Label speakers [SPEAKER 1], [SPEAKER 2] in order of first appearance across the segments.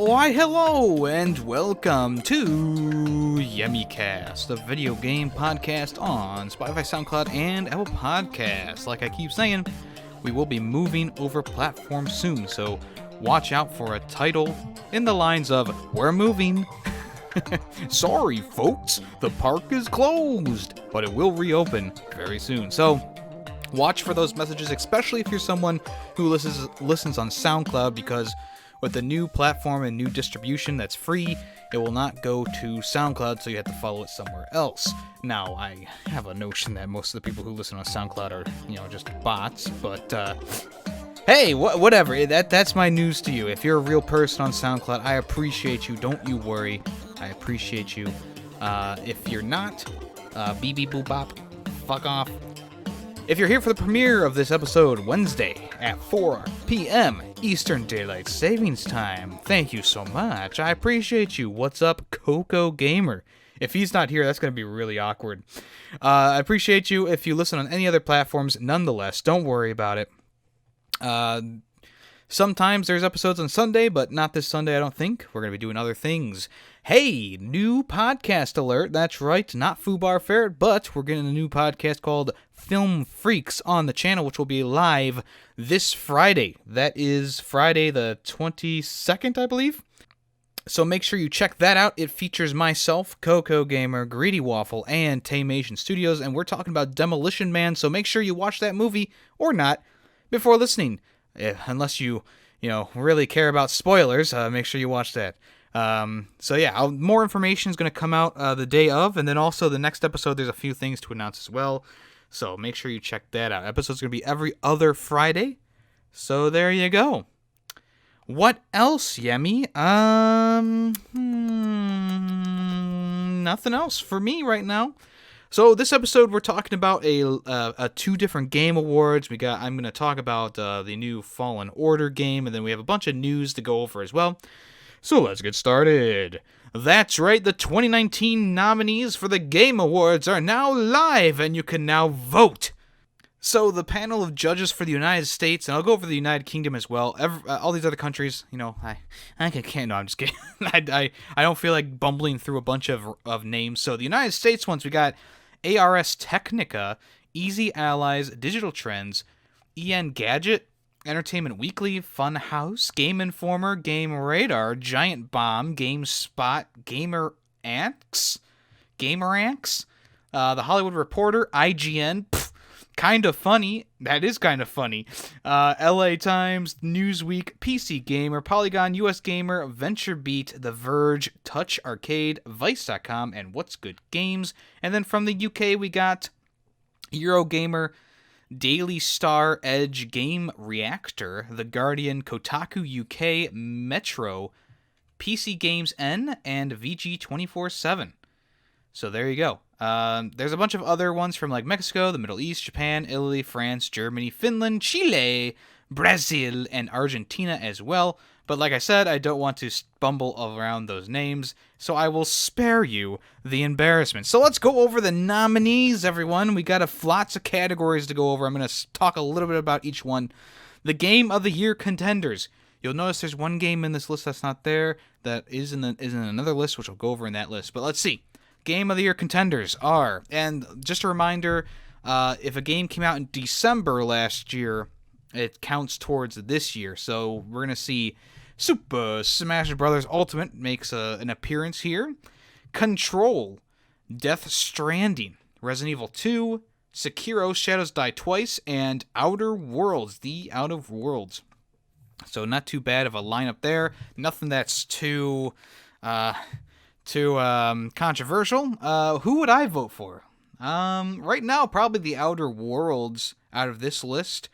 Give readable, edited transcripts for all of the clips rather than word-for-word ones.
[SPEAKER 1] Why hello and welcome to YemmyCast, a video game podcast on Spotify, SoundCloud, and Apple Podcasts. Like I keep saying, we will be moving over platforms soon, so watch out for a title in the lines of, "We're moving." Sorry folks, the park is closed, but it will reopen very soon. So watch for those messages, especially if you're someone who listens on SoundCloud, because with the new platform and new distribution that's free, it will not go to SoundCloud, so you have to follow it somewhere else. Now, I have a notion that most of the people who listen on SoundCloud are, just bots, but hey, whatever. That's my news to you. If you're a real person on SoundCloud, I appreciate you. Don't you worry. I appreciate you. If you're not, beep beep boop bop, fuck off. If you're here for the premiere of this episode, Wednesday at 4 p.m. Eastern Daylight Savings Time, thank you so much. I appreciate you. What's up, Coco Gamer? If he's not here, that's going to be really awkward. I appreciate you if you listen on any other platforms. Nonetheless, don't worry about it. Sometimes there's episodes on Sunday, but not this Sunday, I don't think. We're going to be doing other things. Hey, new podcast alert. That's right, not Fubar Ferret, but we're getting a new podcast called Film Freaks on the channel, which will be live this Friday. That is Friday the 22nd, I believe. So make sure you check that out. It features myself, Coco Gamer, Greedy Waffle, and Taymation Studios, and we're talking about Demolition Man, so make sure you watch that movie, or not, before listening. Unless you really care about spoilers, make sure you watch that. So yeah, more information is going to come out the day of, and then also the next episode, there's a few things to announce as well. So make sure you check that out. Episode's going to be every other Friday. So there you go. What else, Yemmy? Nothing else for me right now. So this episode, we're talking about a two different game awards. I'm going to talk about the new Fallen Order game, and then we have a bunch of news to go over as well. So let's get started. That's right, the 2019 nominees for the Game Awards are now live, and you can now vote. So the panel of judges for the United States, and I'll go over the United Kingdom as well. All these other countries, I can't. No, I'm just kidding. I don't feel like bumbling through a bunch of names. So the United States ones, we got ARS Technica, Easy Allies, Digital Trends, EN Gadget, Entertainment Weekly, Funhouse, Game Informer, Game Radar, Giant Bomb, GameSpot, GamerAnx, The Hollywood Reporter, IGN, Kinda Funny, that is kind of funny, LA Times, Newsweek, PC Gamer, Polygon, US Gamer, VentureBeat, The Verge, Touch Arcade, Vice.com, and What's Good Games. And then from the UK, we got Eurogamer, Daily Star, Edge, Game Reactor, The Guardian, Kotaku UK, Metro, PC Games N, and VG247. So there you go. There's a bunch of other ones from like Mexico, the Middle East, Japan, Italy, France, Germany, Finland, Chile, Brazil, and Argentina as well. But like I said, I don't want to bumble around those names, so I will spare you the embarrassment. So let's go over the nominees, everyone. We got lots of categories to go over. I'm going to talk a little bit about each one. The Game of the Year contenders. You'll notice there's one game in this list that's not there, that is in another list, which I'll go over in that list. But let's see. Game of the Year contenders are, and just a reminder, if a game came out in December last year, it counts towards this year. So we're going to see Super Smash Bros. Ultimate makes an appearance here. Control, Death Stranding, Resident Evil 2, Sekiro Shadows Die Twice, and Outer Worlds, The Out of Worlds. So not too bad of a lineup there. Nothing that's too controversial. Who would I vote for? Right now, probably The Outer Worlds out of this list.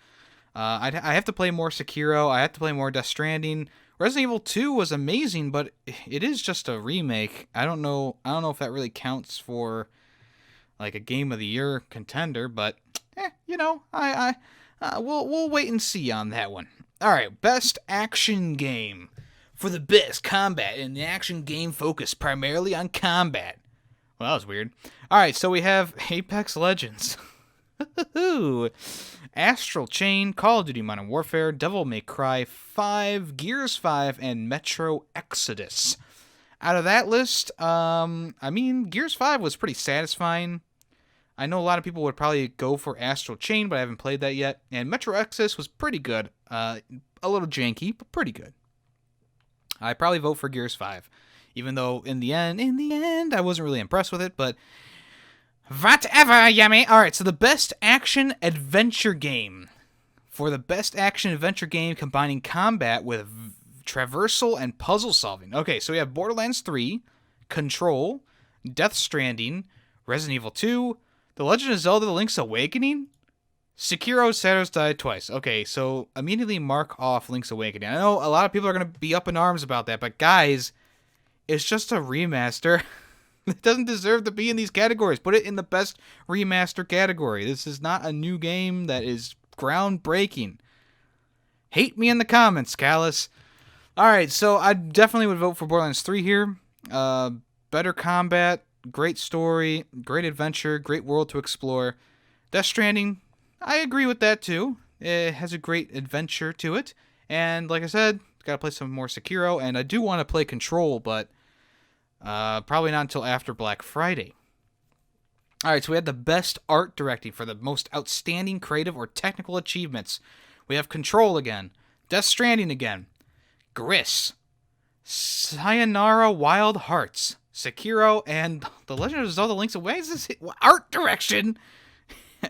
[SPEAKER 1] I have to play more Sekiro. I have to play more Death Stranding. Resident Evil 2 was amazing, but it is just a remake. I don't know if that really counts for like a Game of the Year contender, but we'll wait and see on that one. All right, best action game. For the best combat in the action game focused primarily on combat. Well, that was weird. All right, so we have Apex Legends. Astral Chain, Call of Duty Modern Warfare, Devil May Cry 5, Gears 5, and Metro Exodus. Out of that list, Gears 5 was pretty satisfying. I know a lot of people would probably go for Astral Chain, but I haven't played that yet. And Metro Exodus was pretty good. A little janky, but pretty good. I'd probably vote for Gears 5. Even though in the end, I wasn't really impressed with it, but whatever, Yemmy. Alright, so the best action-adventure game. For the best action-adventure game combining combat with traversal and puzzle solving. Okay, so we have Borderlands 3, Control, Death Stranding, Resident Evil 2, The Legend of Zelda: The Link's Awakening, Sekiro: Shadows Die Twice. Okay, so immediately mark off Link's Awakening. I know a lot of people are going to be up in arms about that, but guys, it's just a remaster. It doesn't deserve to be in these categories. Put it in the best remaster category. This is not a new game that is groundbreaking. Hate me in the comments, Callus. Alright, so I definitely would vote for Borderlands 3 here. Better combat, great story, great adventure, great world to explore. Death Stranding, I agree with that too. It has a great adventure to it. And like I said, gotta play some more Sekiro, and I do want to play Control, but probably not until after Black Friday. Alright, so we had the best art directing for the most outstanding creative or technical achievements. We have Control again, Death Stranding again, Gris, Sayonara Wild Hearts, Sekiro, and The Legend of Zelda: Link's Awakening. Is this art direction?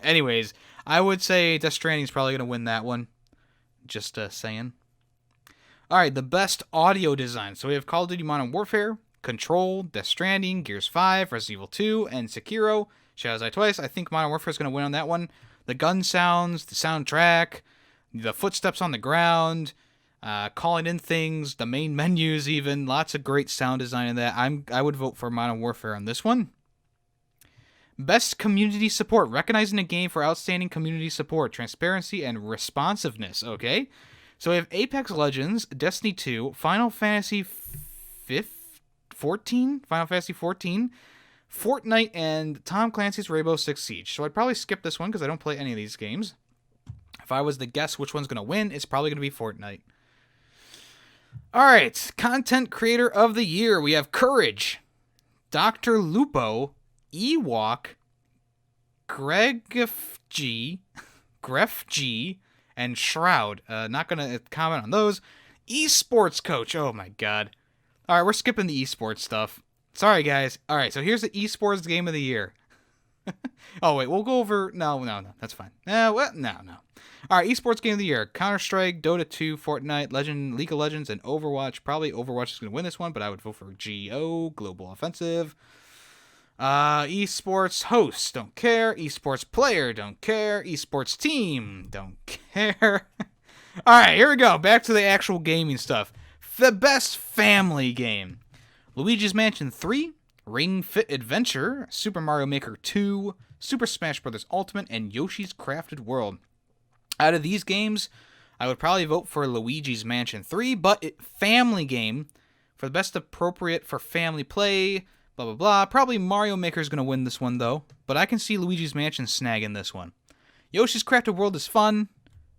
[SPEAKER 1] Anyways, I would say Death Stranding is probably going to win that one. Just saying. Alright, the best audio design. So we have Call of Duty Modern Warfare, Control, Death Stranding, Gears 5, Resident Evil 2, and Sekiro: Shadows Die Twice. I think Modern Warfare is going to win on that one. The gun sounds, the soundtrack, the footsteps on the ground, calling in things, the main menus even. Lots of great sound design in that. I would vote for Modern Warfare on this one. Best community support. Recognizing a game for outstanding community support, transparency, and responsiveness. Okay? So we have Apex Legends, Destiny 2, Final Fantasy 14, Fortnite, and Tom Clancy's Rainbow Six Siege. So I'd probably skip this one because I don't play any of these games. If I was to guess which one's going to win, it's probably going to be Fortnite. Alright, Content Creator of the Year. We have Courage, Dr. Lupo, Ewok, Gref G, and Shroud. Not going to comment on those. Esports Coach. Oh my god. Alright, we're skipping the esports stuff. Sorry, guys. Alright, so here's the esports game of the year. Oh, wait, we'll go over... No, that's fine. No. Alright, esports game of the year. Counter-Strike, Dota 2, Fortnite, League of Legends, and Overwatch. Probably Overwatch is going to win this one, but I would vote for GO, Global Offensive. Esports host, don't care. Esports player, don't care. Esports team, don't care. Alright, here we go. Back to the actual gaming stuff. The best family game. Luigi's Mansion 3, Ring Fit Adventure, Super Mario Maker 2, Super Smash Bros. Ultimate, and Yoshi's Crafted World. Out of these games, I would probably vote for Luigi's Mansion 3, but family game, for the best appropriate for family play, blah, blah, blah. Probably Mario Maker is going to win this one, though, but I can see Luigi's Mansion snagging this one. Yoshi's Crafted World is fun.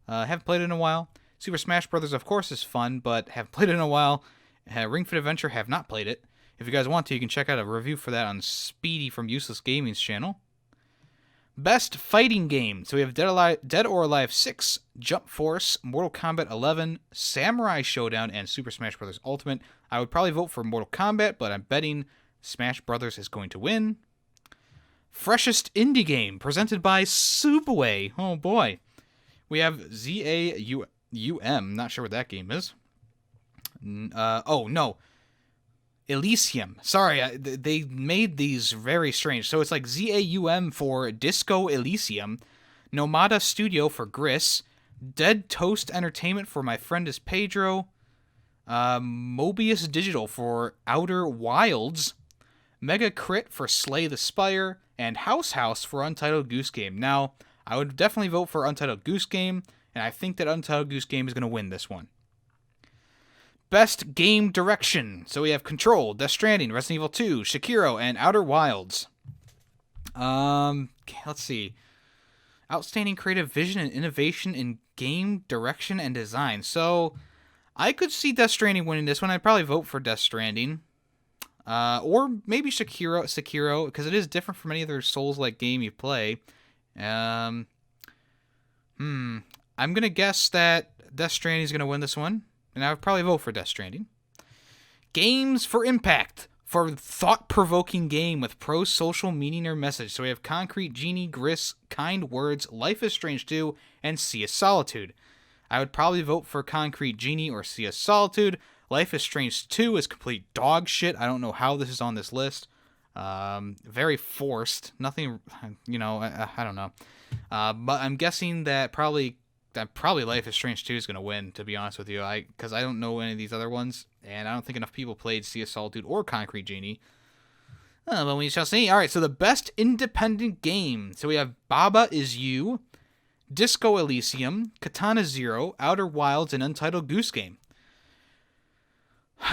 [SPEAKER 1] Haven't played it in a while. Super Smash Bros., of course, is fun, but haven't played it in a while. Ring Fit Adventure, have not played it. If you guys want to, you can check out a review for that on Speedy from Useless Gaming's channel. Best fighting game. So we have Dead or Alive 6, Jump Force, Mortal Kombat 11, Samurai Showdown, and Super Smash Bros. Ultimate. I would probably vote for Mortal Kombat, but I'm betting Smash Bros. Is going to win. Freshest indie game, presented by Subway. Oh boy. We have ZAUM. Not sure what that game is. Oh, no. Elysium. Sorry, they made these very strange. So it's like ZAUM for Disco Elysium, Nomada Studio for Gris, Dead Toast Entertainment for My Friend is Pedro, Mobius Digital for Outer Wilds, Mega Crit for Slay the Spire, and House for Untitled Goose Game. Now, I would definitely vote for Untitled Goose Game, and I think that Untitled Goose Game is going to win this one. Best Game Direction. So we have Control, Death Stranding, Resident Evil 2, Sekiro, and Outer Wilds. Let's see. Outstanding creative vision and innovation in game direction and design. So I could see Death Stranding winning this one. I'd probably vote for Death Stranding. Or maybe Sekiro, because it is different from any other Souls-like game you play. I'm gonna guess that Death Stranding is gonna win this one, and I would probably vote for Death Stranding. Games for Impact, for thought-provoking game with pro-social meaning or message. So we have Concrete Genie, Gris, Kind Words, Life is Strange 2, and Sea of Solitude. I would probably vote for Concrete Genie or Sea of Solitude. Life is Strange 2 is complete dog shit. I don't know how this is on this list. Very forced. Nothing, I don't know. But I'm guessing that probably Life is Strange 2 is going to win, to be honest with you. Because I don't know any of these other ones, and I don't think enough people played Sea of Solitude or Concrete Genie. But we shall see. All right, so the best independent game. So we have Baba Is You, Disco Elysium, Katana Zero, Outer Wilds, and Untitled Goose Game.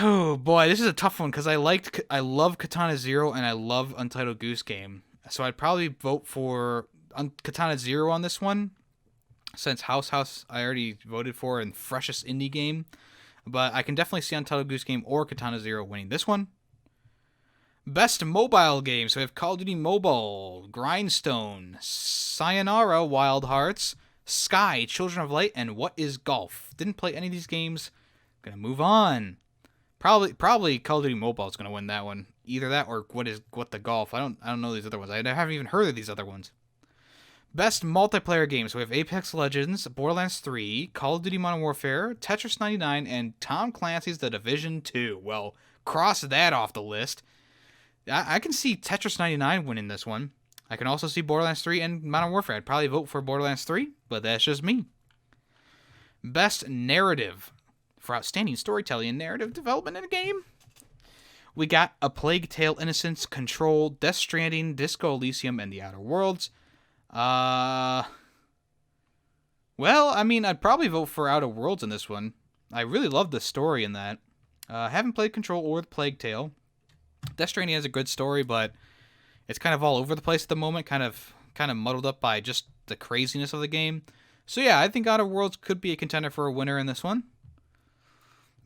[SPEAKER 1] Oh boy, this is a tough one because I love Katana Zero and I love Untitled Goose Game. So I'd probably vote for Katana Zero on this one, since House I already voted for in freshest indie game. But I can definitely see Untitled Goose Game or Katana Zero winning this one. Best mobile game. So we have Call of Duty Mobile, Grindstone, Sayonara Wild Hearts, Sky, Children of Light, and What is Golf. Didn't play any of these games. Gonna move on. Probably Call of Duty Mobile is gonna win that one. Either that or What the Golf. I don't know these other ones. I haven't even heard of these other ones. Best multiplayer games. So we have Apex Legends, Borderlands 3, Call of Duty Modern Warfare, Tetris 99, and Tom Clancy's The Division 2. Well, cross that off the list. I can see Tetris 99 winning this one. I can also see Borderlands 3 and Modern Warfare. I'd probably vote for Borderlands 3, but that's just me. Best narrative. For outstanding storytelling and narrative development in a game, we got A Plague Tale: Innocence, Control, Death Stranding, Disco Elysium, and The Outer Worlds. Well, I mean, I'd probably vote for Outer Worlds in this one. I really love the story in that. Haven't played Control or The Plague Tale. Death Stranding has a good story, but it's kind of all over the place at the moment, kind of muddled up by just the craziness of the game. So yeah, I think Outer Worlds could be a contender for a winner in this one.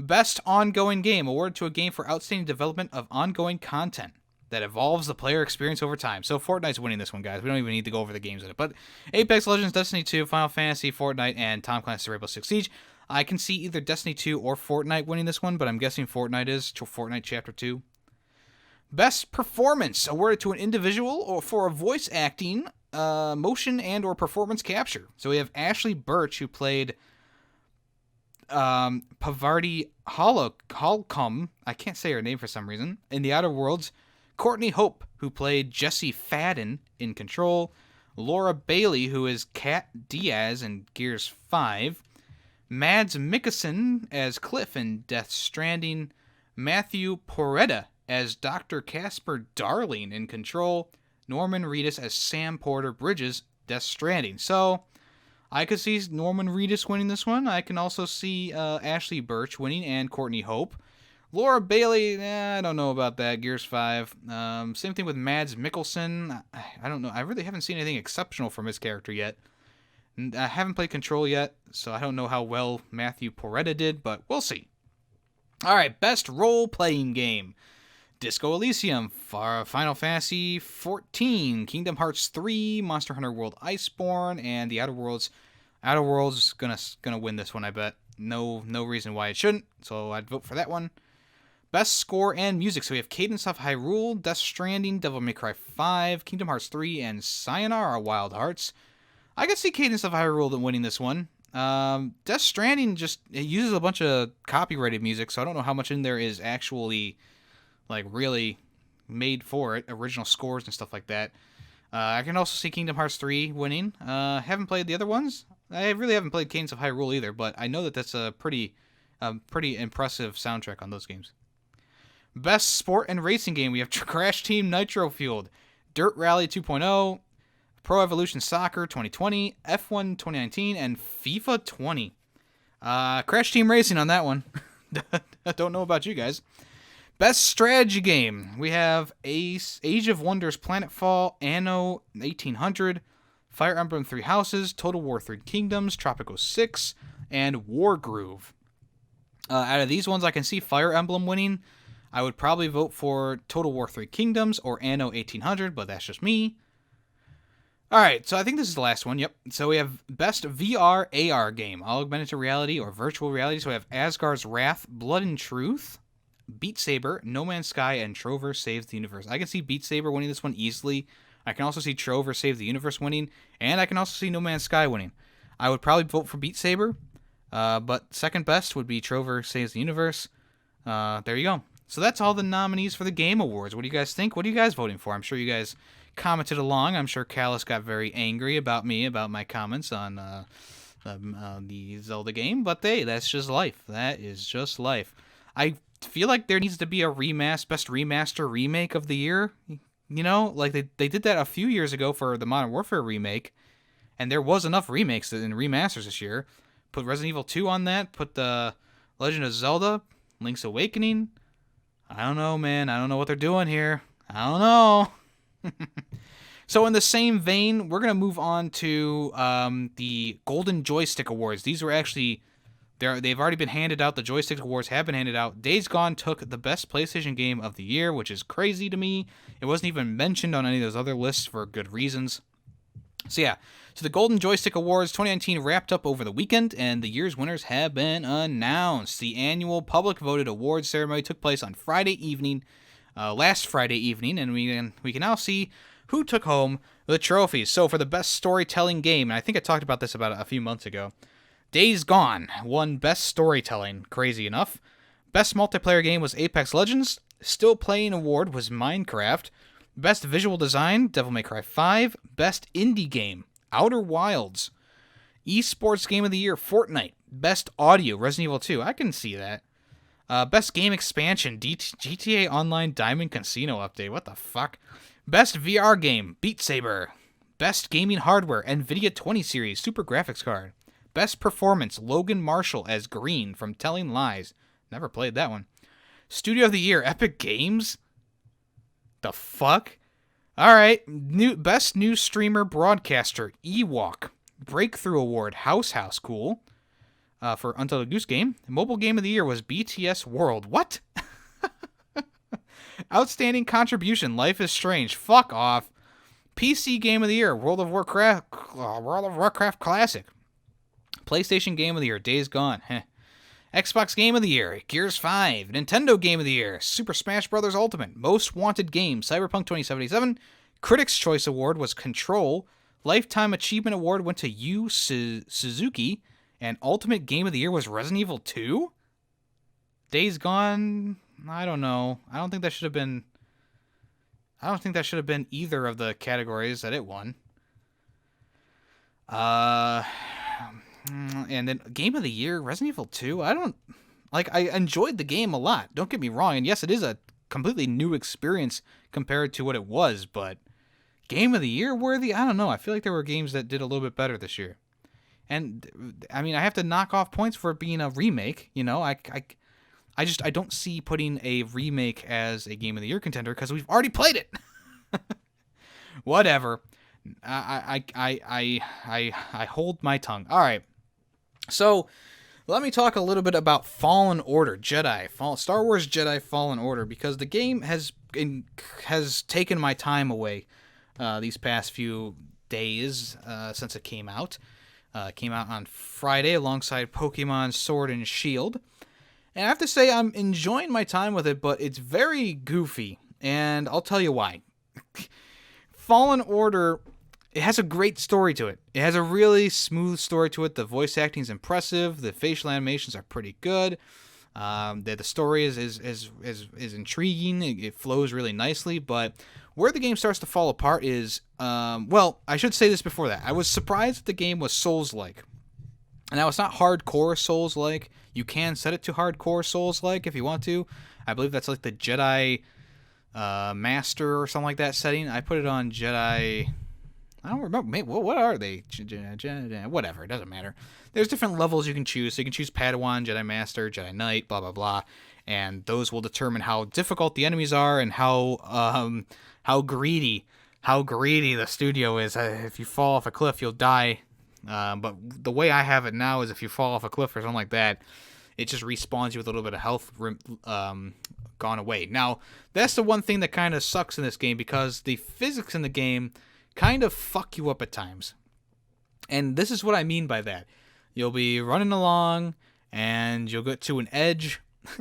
[SPEAKER 1] Best ongoing game, awarded to a game for outstanding development of ongoing content that evolves the player experience over time. So Fortnite's winning this one, guys. We don't even need to go over the games in it. But Apex Legends, Destiny 2, Final Fantasy, Fortnite, and Tom Clancy's Rainbow Six Siege. I can see either Destiny 2 or Fortnite winning this one, but I'm guessing Fortnite is Fortnite Chapter 2. Best performance, awarded to an individual or for a voice acting, motion, and or performance capture. So we have Ashley Birch, who played Pavarti Holcomb, I can't say her name for some reason, in The Outer Worlds, Courtney Hope, who played Jesse Fadden in Control, Laura Bailey, who is Kat Diaz in Gears 5, Mads Mikkelsen as Cliff in Death Stranding, Matthew Porretta as Dr. Casper Darling in Control, Norman Reedus as Sam Porter Bridges, Death Stranding. So I could see Norman Reedus winning this one. I can also see Ashley Birch winning and Courtney Hope. Laura Bailey, I don't know about that. Gears 5. Same thing with Mads Mikkelsen. I don't know. I really haven't seen anything exceptional from his character yet. I haven't played Control yet, so I don't know how well Matthew Porretta did, but we'll see. All right, best role-playing game. Disco Elysium, Final Fantasy XIV, Kingdom Hearts 3, Monster Hunter World Iceborne, and The Outer Worlds. Outer Worlds is gonna win this one, I bet. No reason why it shouldn't, so I'd vote for that one. Best score and music. So we have Cadence of Hyrule, Death Stranding, Devil May Cry 5, Kingdom Hearts 3, and Sayonara Wild Hearts. I could see Cadence of Hyrule winning this one. Death Stranding it uses a bunch of copyrighted music, so I don't know how much in there is actually really made for it, original scores and stuff like that. I can also see Kingdom Hearts 3 winning. Haven't played the other ones. I really haven't played Cadence of Hyrule either, but I know that that's a pretty impressive soundtrack on those games. Best sport and racing game, we have Crash Team Nitro Fueled, Dirt Rally 2.0, Pro Evolution Soccer 2020, F1 2019, and FIFA 20. Crash Team Racing on that one. I don't know about you guys. Best strategy game, we have Age of Wonders Planetfall, Anno 1800, Fire Emblem Three Houses, Total War Three Kingdoms, Tropico 6, and Wargroove. Out of these ones, I can see Fire Emblem winning. I would probably vote for Total War Three Kingdoms or Anno 1800, but that's just me. Alright, so I think this is the last one, yep. So we have Best VR AR Game, Augmented Reality or Virtual Reality. So we have Asgard's Wrath, Blood and Truth, Beat Saber, No Man's Sky, and Trover Saves the Universe. I can see Beat Saber winning this one easily. I can also see Trover Save the Universe winning, and I can also see No Man's Sky winning. I would probably vote for Beat Saber, but second best would be Trover Saves the Universe. There you go. So that's all the nominees for the Game Awards. What do you guys think? What are you guys voting for? I'm sure you guys commented along. I'm sure Callus got very angry about my comments on the Zelda game, but hey, that's just life. That is just life. I feel like there needs to be a best remaster remake of the year. You know, like they did that a few years ago for the Modern Warfare remake, and there was enough remakes and remasters this year. Put Resident Evil 2 on that, put the Legend of Zelda, Link's Awakening. I don't know, man. I don't know what they're doing here. I don't know. So in the same vein, we're going to move on to the Golden Joystick Awards. These were actually, they've already been handed out. The Joystick Awards have been handed out. Days Gone took the best PlayStation game of the year, which is crazy to me. It wasn't even mentioned on any of those other lists for good reasons. So yeah, so the Golden Joystick Awards 2019 wrapped up over the weekend, and the year's winners have been announced. The annual public voted awards ceremony took place on last Friday evening, and we can now see who took home the trophies. So for the best storytelling game, and I think I talked about this about a few months ago, Days Gone won best storytelling, crazy enough. Best multiplayer game was Apex Legends. Still Playing award was Minecraft. Best visual design, Devil May Cry 5. Best indie game, Outer Wilds. Esports game of the year, Fortnite. Best audio, Resident Evil 2. I can see that. Best game expansion, GTA Online Diamond Casino update. What the fuck? Best VR game, Beat Saber. Best gaming hardware, NVIDIA 20 series Super Graphics card. Best performance, Logan Marshall as Green from Telling Lies. Never played that one. Studio of the year, Epic Games. The fuck? Alright, best new streamer broadcaster, Ewok. Breakthrough Award, House cool. For Untitled Goose Game. Mobile Game of the Year was BTS World. What? Outstanding contribution, Life is Strange. Fuck off. PC Game of the Year, World of Warcraft Classic. PlayStation Game of the Year, Days Gone. Heh. Xbox Game of the Year, Gears 5. Nintendo Game of the Year, Super Smash Bros. Ultimate. Most Wanted Game, Cyberpunk 2077. Critics' Choice Award was Control. Lifetime Achievement Award went to Yu Suzuki. And Ultimate Game of the Year was Resident Evil 2? Days Gone? I don't know. I don't think that should have been either of the categories that it won. And then Game of the Year, Resident Evil 2? I enjoyed the game a lot. Don't get me wrong. And yes, it is a completely new experience compared to what it was, but Game of the Year worthy? I don't know. I feel like there were games that did a little bit better this year. And I mean, I have to knock off points for it being a remake. You know, I don't see putting a remake as a Game of the Year contender because we've already played it. Whatever. I hold my tongue. All right. So let me talk a little bit about Fallen Order Jedi, Star Wars Jedi Fallen Order, because the game has taken my time away these past few days since it came out. Came out on Friday alongside Pokemon Sword and Shield. And I have to say I'm enjoying my time with it, but it's very goofy. And I'll tell you why. Fallen Order, it has a great story to it. It has a really smooth story to it. The voice acting is impressive. The facial animations are pretty good. The story is intriguing. It flows really nicely. But where the game starts to fall apart is, I should say this before that. I was surprised that the game was Souls-like. Now, it's not hardcore Souls-like. You can set it to hardcore Souls-like if you want to. I believe that's like the Jedi Master or something like that setting. I put it on Jedi... I don't remember. Maybe, what are they? Whatever. It doesn't matter. There's different levels you can choose. So you can choose Padawan, Jedi Master, Jedi Knight, blah, blah, blah. And those will determine how difficult the enemies are and how greedy how greedy the studio is. If you fall off a cliff, you'll die. But the way I have it now is if you fall off a cliff or something like that, it just respawns you with a little bit of health gone away. Now, that's the one thing that kind of sucks in this game, because the physics in the game kind of fuck you up at times. And this is what I mean by that. You'll be running along, and you'll get to an edge,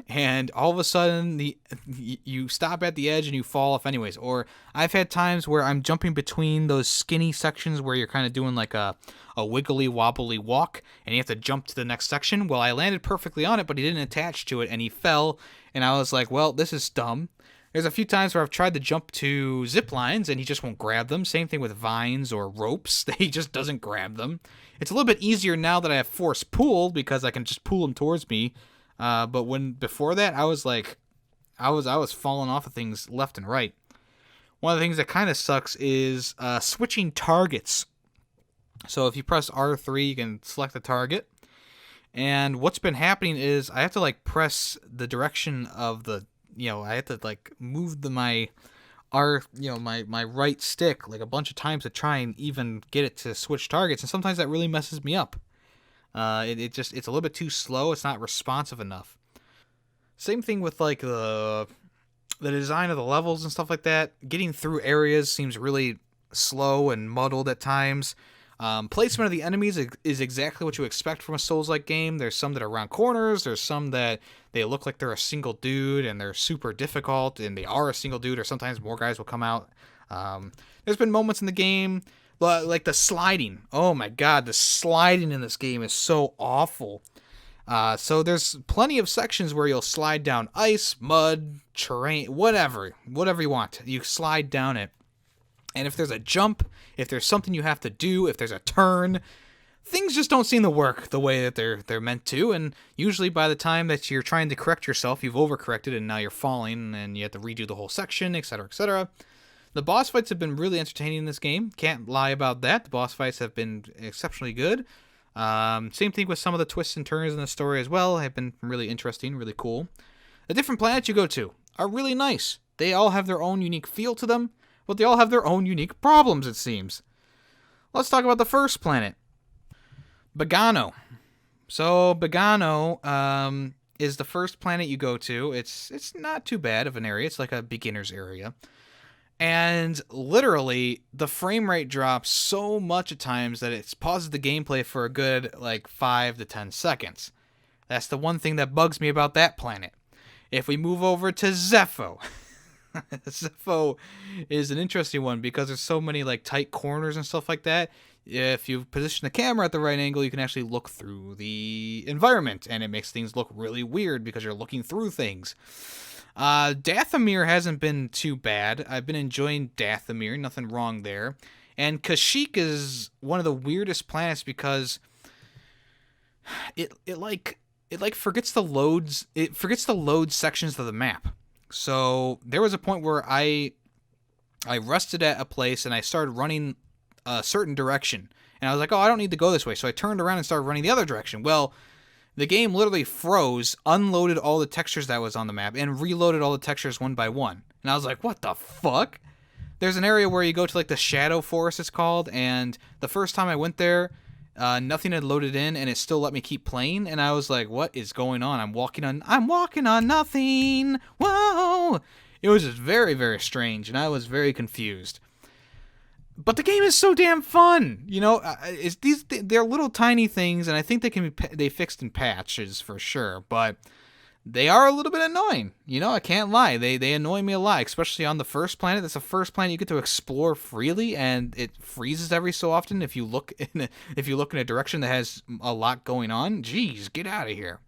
[SPEAKER 1] and all of a sudden you stop at the edge and you fall off anyways. Or I've had times where I'm jumping between those skinny sections where you're kind of doing like a wiggly wobbly walk, and you have to jump to the next section. Well, I landed perfectly on it, but he didn't attach to it, and he fell, and I was like, well, this is dumb. There's a few times where I've tried to jump to zip lines and he just won't grab them. Same thing with vines or ropes. He just doesn't grab them. It's a little bit easier now that I have force pull, because I can just pull them towards me. But before that, I was like, I was falling off of things left and right. One of the things that kind of sucks is switching targets. So if you press R3, you can select the target. And what's been happening is I have to like press the direction of the, I have to like move my right stick like a bunch of times to try and even get it to switch targets. And sometimes that really messes me up. It's a little bit too slow. It's not responsive enough. Same thing with like the design of the levels and stuff like that. Getting through areas seems really slow and muddled at times. Placement of the enemies is exactly what you expect from a Souls-like game. There's some that are around corners. There's some that they look like they're a single dude and they're super difficult, and they are a single dude, or sometimes more guys will come out. There's been moments in the game, like the sliding. Oh my god, the sliding in this game is so awful. So there's plenty of sections where you'll slide down ice, mud, terrain, whatever you want. You slide down it. And if there's a jump, if there's something you have to do, if there's a turn, things just don't seem to work the way that they're meant to. And usually by the time that you're trying to correct yourself, you've overcorrected and now you're falling and you have to redo the whole section, etc., etc. The boss fights have been really entertaining in this game. Can't lie about that. The boss fights have been exceptionally good. Same thing with some of the twists and turns in the story as well. Have been really interesting, really cool. The different planets you go to are really nice. They all have their own unique feel to them, but they all have their own unique problems, it seems. Let's talk about the first planet, Bogano. So Bogano is the first planet you go to. It's not too bad of an area. It's like a beginner's area. And literally, the frame rate drops so much at times that it pauses the gameplay for a good, 5 to 10 seconds. That's the one thing that bugs me about that planet. If we move over to Zepho, Zepho is an interesting one because there's so many, tight corners and stuff like that. If you position the camera at the right angle, you can actually look through the environment, and it makes things look really weird because you're looking through things. Dathomir hasn't been too bad. I've been enjoying Dathomir, nothing wrong there. And Kashyyyk is one of the weirdest planets because it forgets the loads. It forgets to load sections of the map. So there was a point where I rested at a place and I started running a certain direction, and I was like, oh, I don't need to go this way. So I turned around and started running the other direction. Well, the game literally froze, unloaded all the textures that was on the map, and reloaded all the textures one by one. And I was like, what the fuck? There's an area where you go to the Shadow Forest, it's called, and the first time I went there, nothing had loaded in, and it still let me keep playing, and I was like, what is going on? I'm walking on nothing. Whoa! It was just very, very strange, and I was very confused. But the game is so damn fun, they're little tiny things, and I think they fixed in patches for sure. But they are a little bit annoying, I can't lie. They annoy me a lot, especially on the first planet. That's the first planet you get to explore freely, and it freezes every so often if you look in a direction that has a lot going on. Jeez, get out of here.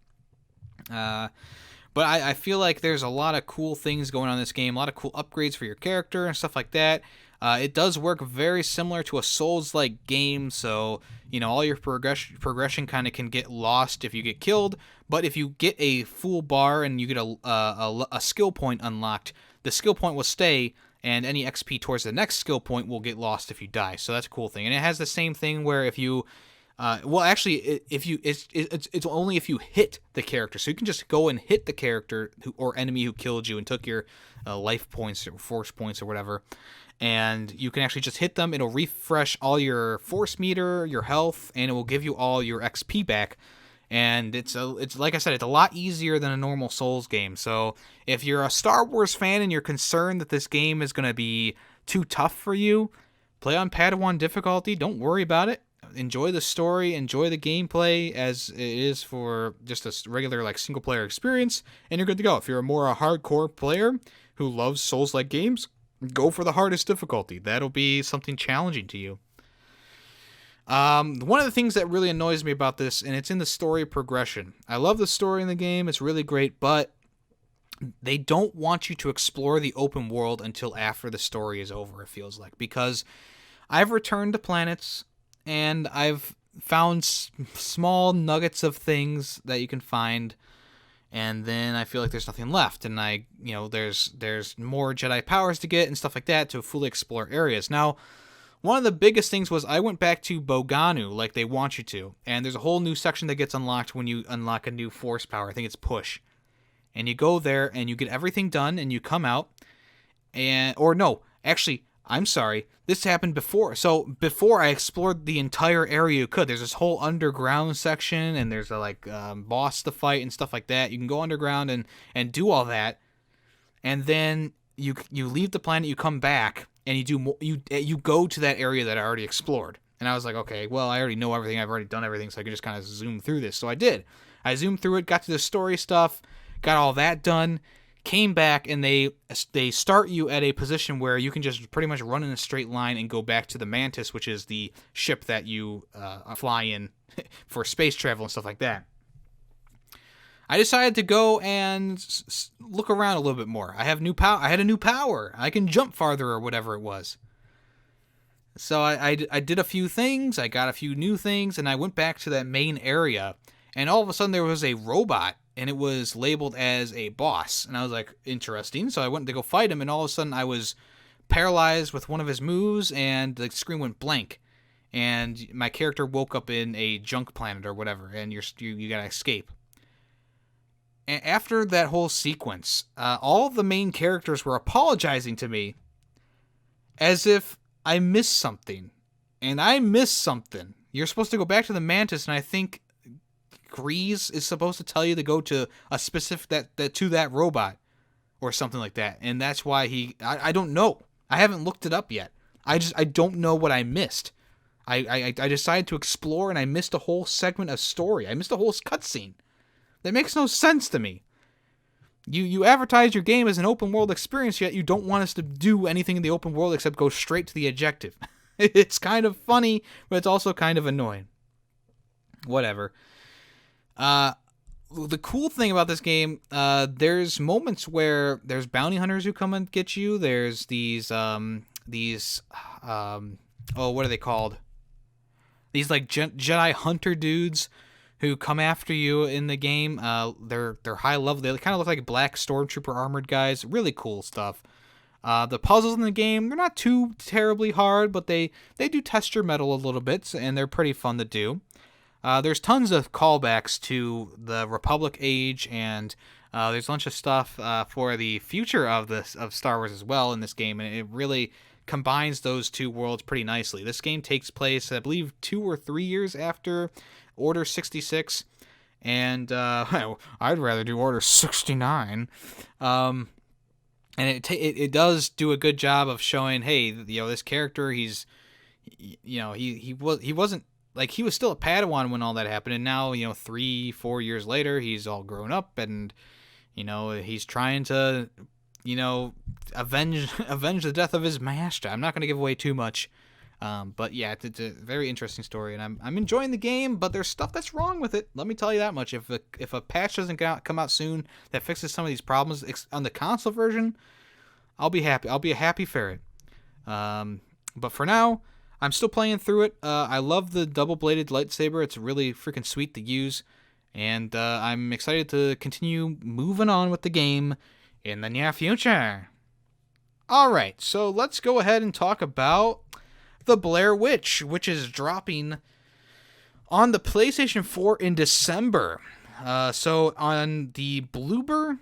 [SPEAKER 1] But I feel like there's a lot of cool things going on in this game, a lot of cool upgrades for your character and stuff like that. It does work very similar to a Souls-like game, so, all your progression kind of can get lost if you get killed, but if you get a full bar and you get a skill point unlocked, the skill point will stay, and any XP towards the next skill point will get lost if you die, so that's a cool thing. And it has the same thing where if you Well, actually, it's only if you hit the character. So you can just go and hit the character or enemy who killed you and took your life points or force points or whatever, and you can actually just hit them. It'll refresh all your force meter, your health, and it will give you all your XP back. And it's like I said, it's a lot easier than a normal Souls game. So if you're a Star Wars fan and you're concerned that this game is going to be too tough for you, play on Padawan difficulty. Don't worry about it. Enjoy the story, enjoy the gameplay as it is for just a regular like single player experience, and you're good to go. If you're a hardcore player who loves Souls-like games, go for the hardest difficulty. That'll be something challenging to you. One of the things that really annoys me about this, and it's in the story progression. I love the story in the game, it's really great, but they don't want you to explore the open world until after the story is over, it feels like, because I've returned to planets and I've found small nuggets of things that you can find, and then I feel like there's nothing left, and there's more Jedi powers to get and stuff like that to fully explore areas. Now, one of the biggest things was I went back to Boganu like they want you to, and there's a whole new section that gets unlocked when you unlock a new force power. I think it's push. And you go there and you get everything done and you come out I'm sorry. This happened before. So before I explored the entire area you could. There's this whole underground section, and there's a boss to fight and stuff like that. You can go underground and do all that, and then you leave the planet. You come back and you go to that area that I already explored. And I was like, okay, well, I already know everything. I've already done everything, so I can just kind of zoom through this. So I did. I zoomed through it, got to the story stuff, got all that done. Came back, and they start you at a position where you can just pretty much run in a straight line and go back to the Mantis, which is the ship that you fly in for space travel and stuff like that. I decided to go and look around a little bit more. I had a new power. I can jump farther or whatever it was. So I did a few things. I got a few new things, and I went back to that main area, and all of a sudden there was a robot. And it was labeled as a boss. And I was like, interesting. So I went to go fight him, and all of a sudden I was paralyzed with one of his moves, and the screen went blank. And my character woke up in a junk planet or whatever, and you gotta escape. And after that whole sequence, all of the main characters were apologizing to me as if I missed something. And I missed something. You're supposed to go back to the Mantis, and I think Grease is supposed to tell you to go to a specific that robot or something like that, and that's why I don't know. I haven't looked it up yet. I don't know what I missed. I decided to explore, and I missed a whole segment of story. I missed a whole cutscene. That makes no sense to me. You advertise your game as an open world experience, yet you don't want us to do anything in the open world except go straight to the objective. It's kind of funny, but it's also kind of annoying. Whatever. The cool thing about this game, there's moments where there's bounty hunters who come and get you. There's these what are they called? These like Jedi hunter dudes who come after you in the game. They're high level. They kind of look like black Stormtrooper armored guys. Really cool stuff. The puzzles in the game, they're not too terribly hard, but they do test your mettle a little bit, and they're pretty fun to do. There's tons of callbacks to the Republic age, and there's a bunch of stuff for the future of Star Wars as well in this game, and it really combines those two worlds pretty nicely. This game takes place, I believe, 2 or 3 years after Order 66, and I'd rather do Order 69. And it does do a good job of showing, hey, this character, he wasn't. Like, he was still a Padawan when all that happened, and now, 3-4 years later, he's all grown up, and, he's trying to, avenge the death of his master. I'm not going to give away too much, but yeah, it's a very interesting story, and I'm enjoying the game, but there's stuff that's wrong with it. Let me tell you that much. If a patch doesn't come out soon that fixes some of these problems on the console version, I'll be happy. I'll be a happy ferret. But for now, I'm still playing through it. I love the double-bladed lightsaber. It's really freaking sweet to use. And I'm excited to continue moving on with the game in the near future. Alright, so let's go ahead and talk about the Blair Witch, which is dropping On the PlayStation 4 in December. So on the Bloober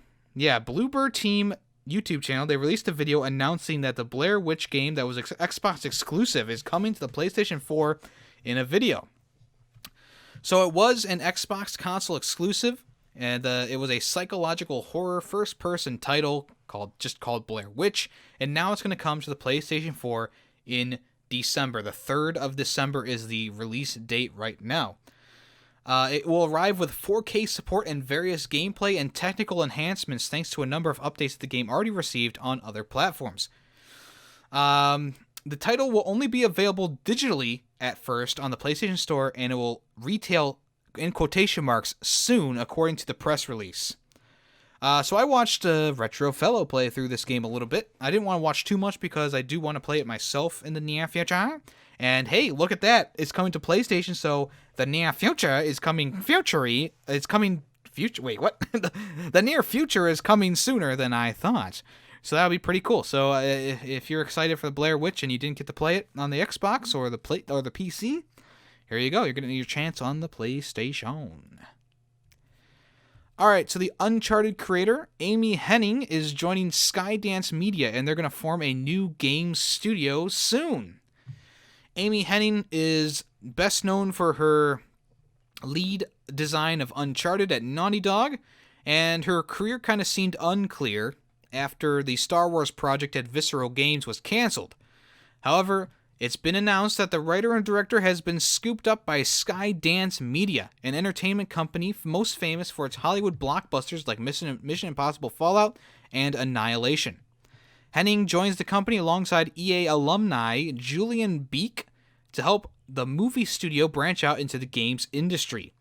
[SPEAKER 1] Team YouTube channel, they released a video announcing that the Blair Witch game that was Xbox exclusive is coming to the PlayStation 4 in a video. So it was an Xbox console exclusive, and it was a psychological horror first-person title called Blair Witch, and now it's going to come to the PlayStation 4 in December. The 3rd of December is the release date right now. It will arrive with 4K support and various gameplay and technical enhancements thanks to a number of updates that the game already received on other platforms. The title will only be available digitally at first on the PlayStation Store, and it will retail, in quotation marks, soon, according to the press release. So I watched a Retro Fellow play through this game a little bit. I didn't want to watch too much because I do want to play it myself in the near future. And hey, look at that. It's coming to PlayStation, so the near future is coming wait, what? The near future is coming sooner than I thought. So that'll be pretty cool. So if you're excited for the Blair Witch and you didn't get to play it on the Xbox or the PC, here you go. You're getting your chance on the PlayStation. All right, so the Uncharted creator, Amy Hennig, is joining Skydance Media, and they're going to form a new game studio soon. Amy Hennig is best known for her lead design of Uncharted at Naughty Dog, and her career kind of seemed unclear after the Star Wars project at Visceral Games was canceled. However, it's been announced that the writer and director has been scooped up by Skydance Media, an entertainment company most famous for its Hollywood blockbusters like Mission Impossible Fallout and Annihilation. Hennig joins the company alongside EA alumni Julian Beek to help the movie studio branch out into the games industry.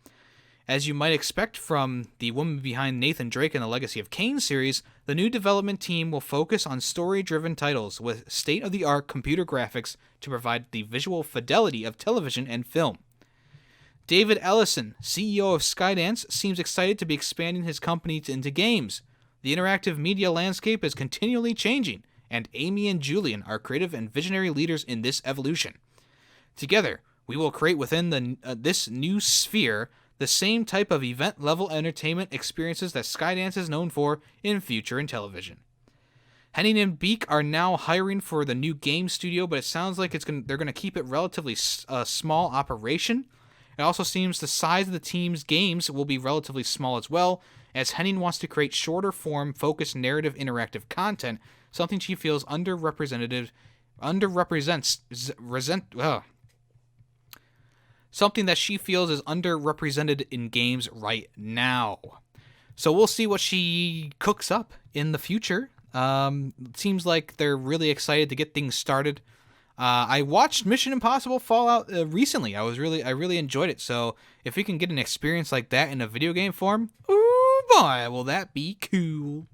[SPEAKER 1] As you might expect from the woman behind Nathan Drake and the Legacy of Kain series, the new development team will focus on story-driven titles with state-of-the-art computer graphics to provide the visual fidelity of television and film. David Ellison, CEO of Skydance, seems excited to be expanding his company into games. The interactive media landscape is continually changing, and Amy and Julian are creative and visionary leaders in this evolution. Together, we will create within this new sphere the same type of event-level entertainment experiences that Skydance is known for in future and television. Hennig and Beek are now hiring for the new game studio, but it sounds like they're going to keep it relatively small operation. It also seems the size of the team's games will be relatively small as well, as Hennig wants to create shorter-form, focused narrative interactive content, something she feels something that she feels is underrepresented in games right now. So we'll see what she cooks up in the future. It seems like they're really excited to get things started. I watched Mission Impossible Fallout recently. I really enjoyed it. So if we can get an experience like that in a video game form, ooh boy, will that be cool.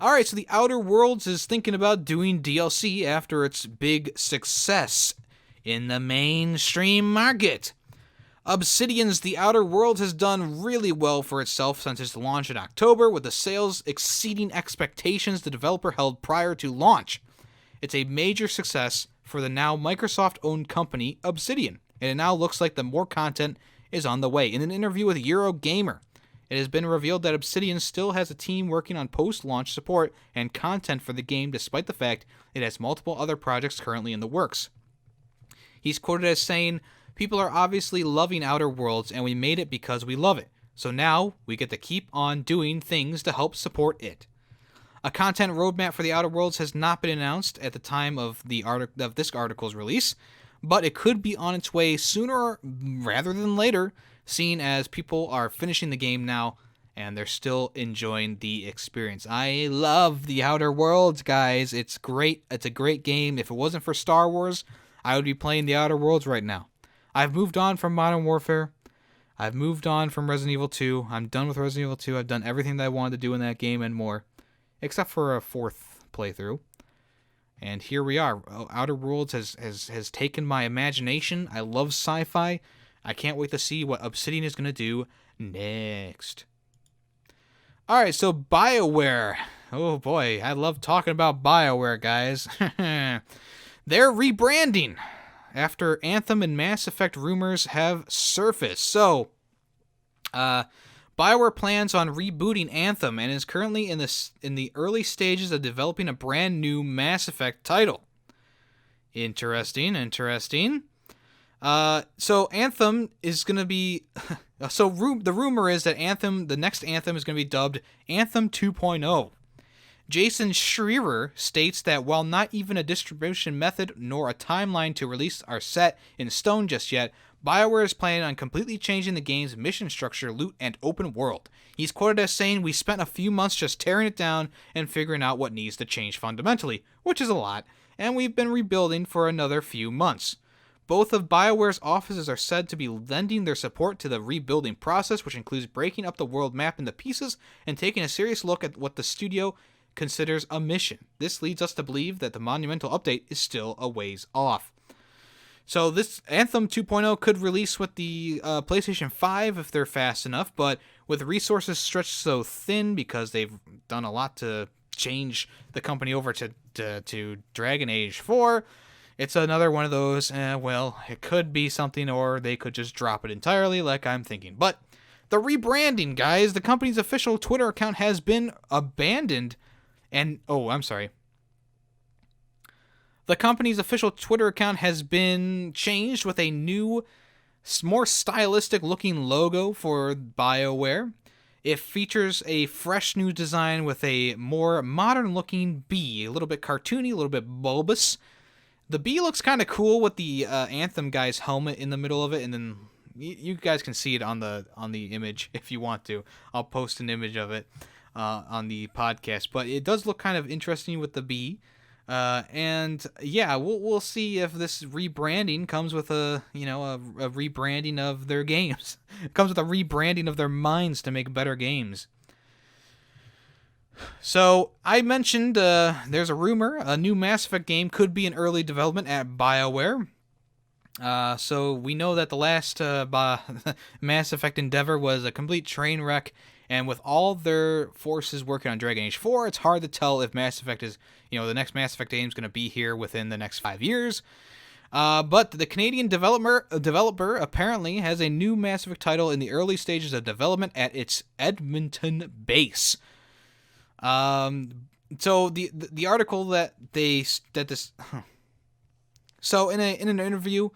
[SPEAKER 1] Alright, so The Outer Worlds is thinking about doing DLC after its big success in the mainstream market. Obsidian's The Outer Worlds has done really well for itself since its launch in October, with the sales exceeding expectations the developer held prior to launch. It's a major success for the now Microsoft-owned company Obsidian, and it now looks like the more content is on the way. In an interview with Eurogamer, it has been revealed that Obsidian still has a team working on post-launch support and content for the game, despite the fact it has multiple other projects currently in the works. He's quoted as saying, "People are obviously loving Outer Worlds, and we made it because we love it. So now we get to keep on doing things to help support it." A content roadmap for The Outer Worlds has not been announced at the time of this article's release, but it could be on its way sooner rather than later, seeing as people are finishing the game now and they're still enjoying the experience. I love The Outer Worlds, guys. It's great. It's a great game. If it wasn't for Star Wars, I would be playing The Outer Worlds right now. I've moved on from Modern Warfare. I've moved on from Resident Evil 2. I'm done with Resident Evil 2. I've done everything that I wanted to do in that game and more, except for a 4th playthrough. And here we are. Outer Worlds has taken my imagination. I love sci-fi. I can't wait to see what Obsidian is going to do next. Alright, so BioWare. Oh boy, I love talking about BioWare, guys. They're rebranding. after Anthem and Mass Effect rumors have surfaced. So, BioWare plans on rebooting Anthem and is currently in the early stages of developing a brand new Mass Effect title. Interesting. So Anthem is going to be... the rumor is that the next Anthem is going to be dubbed Anthem 2.0. Jason Schreier states that while not even a distribution method nor a timeline to release are set in stone just yet, BioWare is planning on completely changing the game's mission structure, loot, and open world. He's quoted as saying, "We spent a few months just tearing it down and figuring out what needs to change fundamentally," which is a lot, and we've been rebuilding for another few months. Both of BioWare's offices are said to be lending their support to the rebuilding process, which includes breaking up the world map into pieces and taking a serious look at what the studio considers a mission. This leads us to believe that the monumental update is still a ways off. So this Anthem 2.0 could release with the PlayStation 5 if they're fast enough, but with resources stretched so thin because they've done a lot to change the company over to Dragon Age 4, it's another one of those, it could be something or they could just drop it entirely like I'm thinking. But the rebranding, guys, the company's official Twitter account has been abandoned and, the company's official Twitter account has been changed with a new, more stylistic-looking logo for BioWare. It features a fresh new design with a more modern-looking bee, a little bit cartoony, a little bit bulbous. The bee looks kind of cool with the Anthem guy's helmet in the middle of it, and then you guys can see it on the image if you want to. I'll post an image of it on the podcast, but it does look kind of interesting with the bee. And yeah, we'll see if this rebranding comes with a rebranding of their games. It comes with a rebranding of their minds to make better games. So I mentioned there's a rumor a new Mass Effect game could be in early development at BioWare. So we know that the last Mass Effect endeavor was a complete train wreck. And with all their forces working on Dragon Age 4, it's hard to tell if Mass Effect is, the next Mass Effect game is going to be here within the next 5 years. But the Canadian developer apparently has a new Mass Effect title in the early stages of development at its Edmonton base. So the article So in an interview,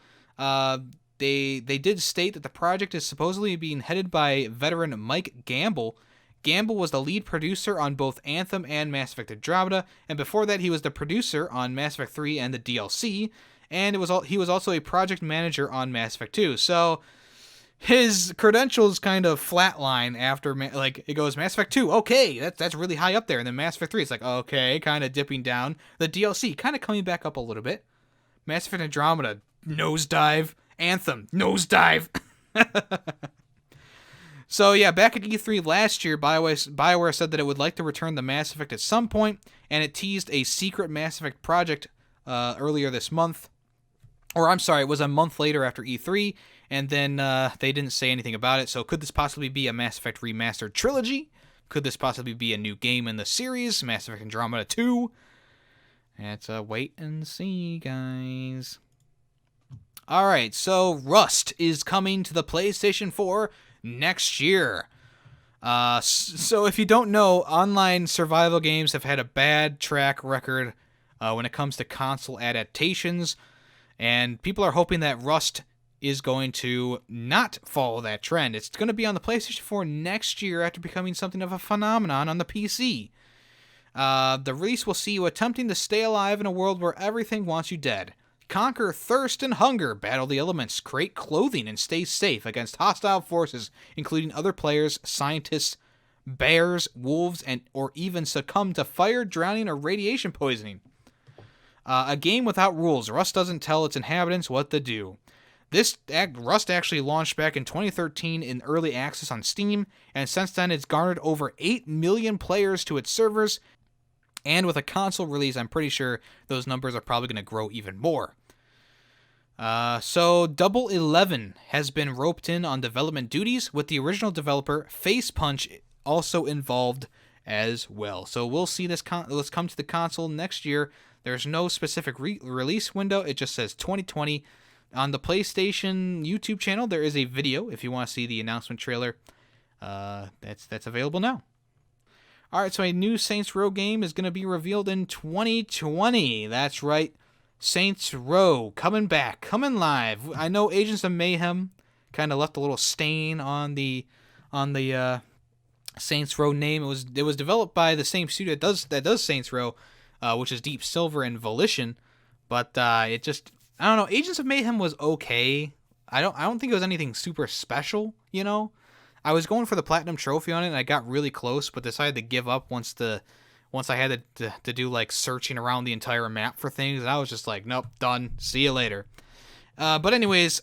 [SPEAKER 1] They did state that the project is supposedly being headed by veteran Mike Gamble. Gamble was the lead producer on both Anthem and Mass Effect Andromeda, and before that he was the producer on Mass Effect 3 and the DLC, and he was also a project manager on Mass Effect 2. So his credentials kind of flatline after it goes Mass Effect 2, okay, that's really high up there, and then Mass Effect 3 it's like okay, kind of dipping down. The DLC kind of coming back up a little bit. Mass Effect Andromeda nosedive. Anthem, nosedive. So yeah, back at E3 last year, BioWare said that it would like to return the Mass Effect at some point, and it teased a secret Mass Effect project earlier this month. Or I'm sorry, it was a month later after E3, and then they didn't say anything about it. So could this possibly be a Mass Effect remastered trilogy? Could this possibly be a new game in the series, Mass Effect Andromeda 2? It's a wait and see, guys. Alright, so Rust is coming to the PlayStation 4 next year. So if you don't know, online survival games have had a bad track record when it comes to console adaptations, and people are hoping that Rust is going to not follow that trend. It's going to be on the PlayStation 4 next year after becoming something of a phenomenon on the PC. The release will see you attempting to stay alive in a world where everything wants you dead. Conquer thirst and hunger, battle the elements, create clothing, and stay safe against hostile forces, including other players, scientists, bears, wolves, or even succumb to fire, drowning, or radiation poisoning. A game without rules. Rust doesn't tell its inhabitants what to do. Rust actually launched back in 2013 in early access on Steam, and since then it's garnered over 8 million players to its servers. And with a console release, I'm pretty sure those numbers are probably going to grow even more. So Double 11 has been roped in on development duties, with the original developer Face Punch also involved as well. So we'll see this. Let's come to the console next year. There's no specific release window. It just says 2020. On the PlayStation YouTube channel, there is a video if you want to see the announcement trailer. That's available now. All right, so a new Saints Row game is going to be revealed in 2020. That's right, Saints Row coming back, coming live. I know Agents of Mayhem kind of left a little stain on the Saints Row name. It was developed by the same studio that does Saints Row, which is Deep Silver and Volition, but it just, I don't know. Agents of Mayhem was okay. I don't think it was anything super special, you know. I was going for the platinum trophy on it, and I got really close, but decided to give up once I had to do like searching around the entire map for things, and I was just like, nope, done. See you later. But anyways,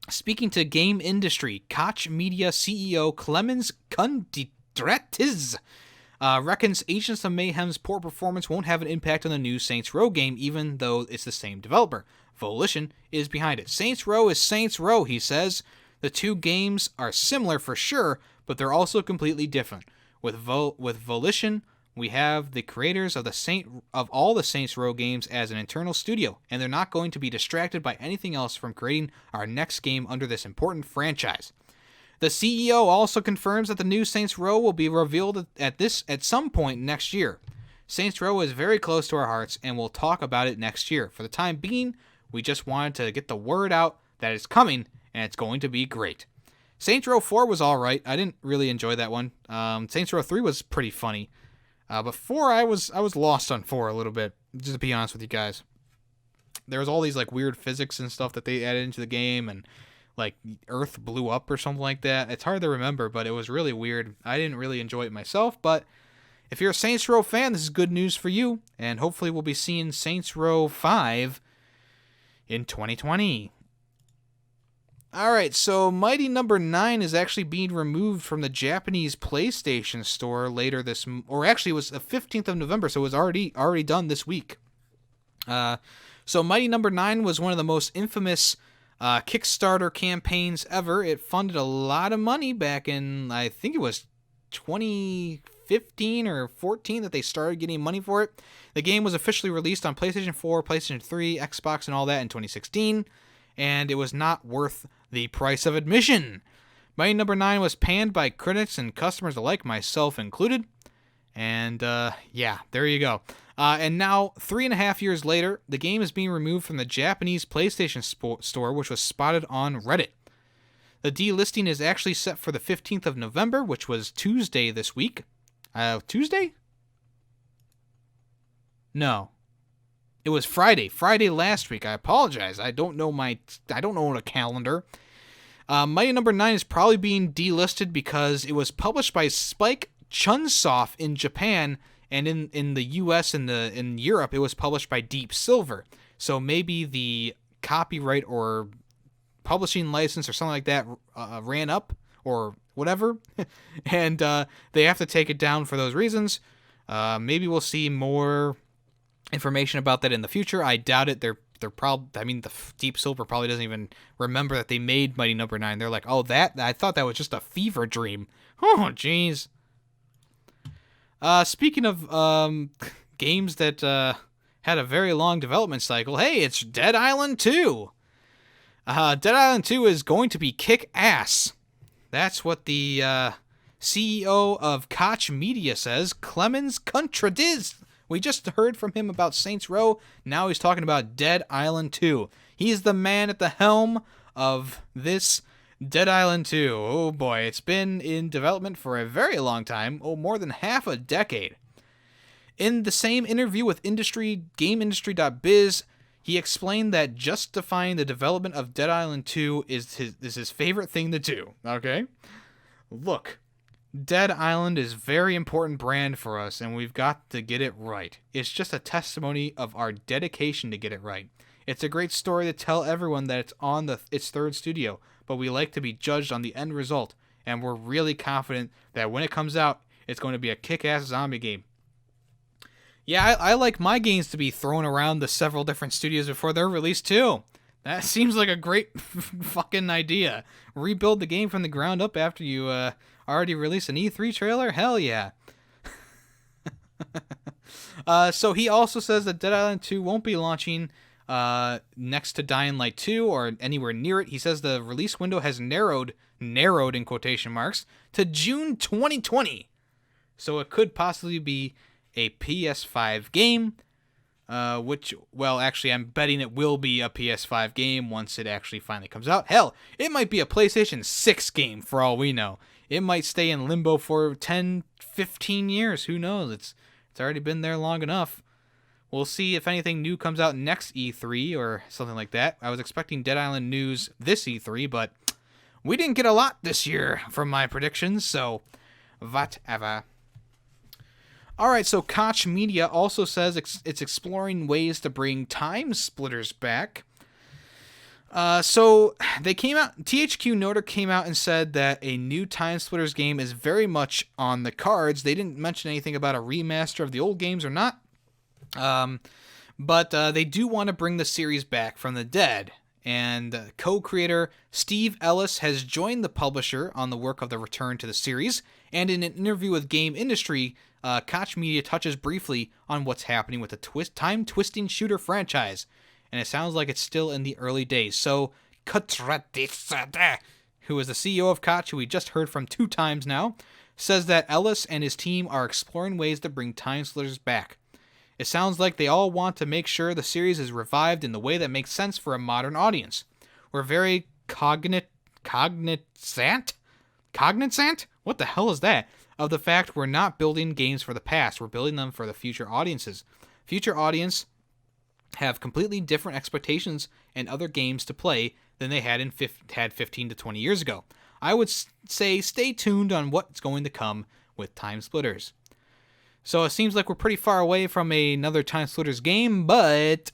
[SPEAKER 1] speaking to game industry, Koch Media CEO Clemens Kundratitz reckons Agents of Mayhem's poor performance won't have an impact on the new Saints Row game, even though it's the same developer. Volition is behind it. Saints Row is Saints Row, he says. The two games are similar for sure, but they're also completely different. With Volition, we have the creators of all the Saints Row games as an internal studio, and they're not going to be distracted by anything else from creating our next game under this important franchise. The CEO also confirms that the new Saints Row will be revealed at some point next year. Saints Row is very close to our hearts, and we'll talk about it next year. For the time being, we just wanted to get the word out that it's coming, and it's going to be great. Saints Row 4 was alright. I didn't really enjoy that one. Saints Row 3 was pretty funny. But 4, I was lost on 4 a little bit, just to be honest with you guys. There was all these like weird physics and stuff that they added into the game, and like Earth blew up or something like that. It's hard to remember, but it was really weird. I didn't really enjoy it myself, but if you're a Saints Row fan, this is good news for you, and hopefully we'll be seeing Saints Row 5 in 2020. Alright, so Mighty Number 9 is actually being removed from the Japanese PlayStation Store later or actually it was the 15th of November, so it was already done this week. So Mighty Number 9 was one of the most infamous Kickstarter campaigns ever. It funded a lot of money back in, I think it was 2015 or 14 that they started getting money for it. The game was officially released on PlayStation 4, PlayStation 3, Xbox, and all that in 2016, and it was not worth the price of admission. Mighty Number 9 was panned by critics and customers alike, myself included. And, yeah, there you go. And now, 3.5 years later, the game is being removed from the Japanese PlayStation Store, which was spotted on Reddit. The delisting is actually set for the 15th of November, which was Tuesday this week. Tuesday? No. It was Friday. Friday last week. I apologize. I don't know a calendar. Mighty Number 9 is probably being delisted because it was published by Spike Chunsoft in Japan, and in the US and in Europe it was published by Deep Silver. So maybe the copyright or publishing license or something like that ran up or whatever, and they have to take it down for those reasons. Maybe we'll see more information about that in the future. I doubt it. They're probably, I mean, the Deep Silver probably doesn't even remember that they made Mighty Number 9. They're like, oh, I thought that was just a fever dream. Oh, jeez. Speaking of games that had a very long development cycle, hey, it's Dead Island 2. Dead Island 2 is going to be kick-ass. That's what the CEO of Koch Media says. Clemens Kundratitz. We just heard from him about Saints Row. Now he's talking about Dead Island 2. He's the man at the helm of this Dead Island 2. Oh boy, it's been in development for a very long time. Oh, more than half a decade. In the same interview with GameIndustry.biz, he explained that justifying the development of Dead Island 2 is his favorite thing to do. Okay? Look. Dead Island is a very important brand for us, and we've got to get it right. It's just a testimony of our dedication to get it right. It's a great story to tell everyone that it's on its third studio, but we like to be judged on the end result, and we're really confident that when it comes out, it's going to be a kick-ass zombie game. Yeah, I like my games to be thrown around the several different studios before they're released too. That seems like a great fucking idea. Rebuild the game from the ground up after you already released an E3 trailer? Hell yeah. So he also says that Dead Island 2 won't be launching next to Dying Light 2 or anywhere near it. He says the release window has narrowed in quotation marks, to June 2020. So it could possibly be a PS5 game, which, well, actually, I'm betting it will be a PS5 game once it actually finally comes out. Hell, it might be a PlayStation 6 game for all we know. It might stay in limbo for 10, 15 years. Who knows? It's already been there long enough. We'll see if anything new comes out next E3 or something like that. I was expecting Dead Island news this E3, but we didn't get a lot this year from my predictions, so whatever. Alright, so Koch Media also says it's exploring ways to bring Timesplitters back. So they came out, THQ Nordic came out and said that a new Timesplitters game is very much on the cards. They didn't mention anything about a remaster of the old games or not. But they do want to bring the series back from the dead. And co-creator Steve Ellis has joined the publisher on the work of the return to the series. And in an interview with Game Industry, Koch Media touches briefly on what's happening with the time-twisting shooter franchise. And it sounds like it's still in the early days. So, Kutradisada, who is the CEO of Koch, who we just heard from 2 times now, says that Ellis and his team are exploring ways to bring Timesplitters back. It sounds like they all want to make sure the series is revived in the way that makes sense for a modern audience. We're very cognizant? What the hell is that? Of the fact we're not building games for the past, we're building them for the future audiences. Future audience have completely different expectations and other games to play than they had 15 to 20 years ago. I would say stay tuned on what's going to come with Timesplitters. So it seems like we're pretty far away from another Timesplitters game, but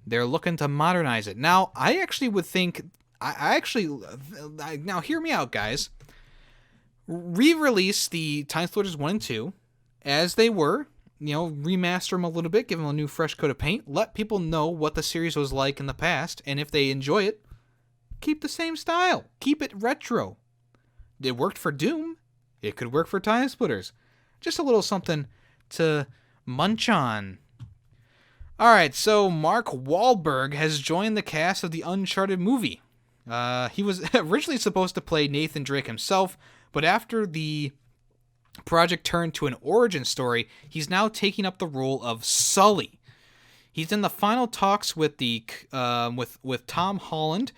[SPEAKER 1] they're looking to modernize it. Now, I actually would think, now hear me out, guys. Re-release the Timesplitters 1 and 2 as they were, remaster them a little bit, give them a new fresh coat of paint, let people know what the series was like in the past, and if they enjoy it, keep the same style, keep it retro. It worked for Doom, it could work for Timesplitters. Just a little something to munch on. Alright, so Mark Wahlberg has joined the cast of the Uncharted movie. He was originally supposed to play Nathan Drake himself, but after the project turned to an origin story, he's now taking up the role of Sully. He's in the final talks with with Tom Holland,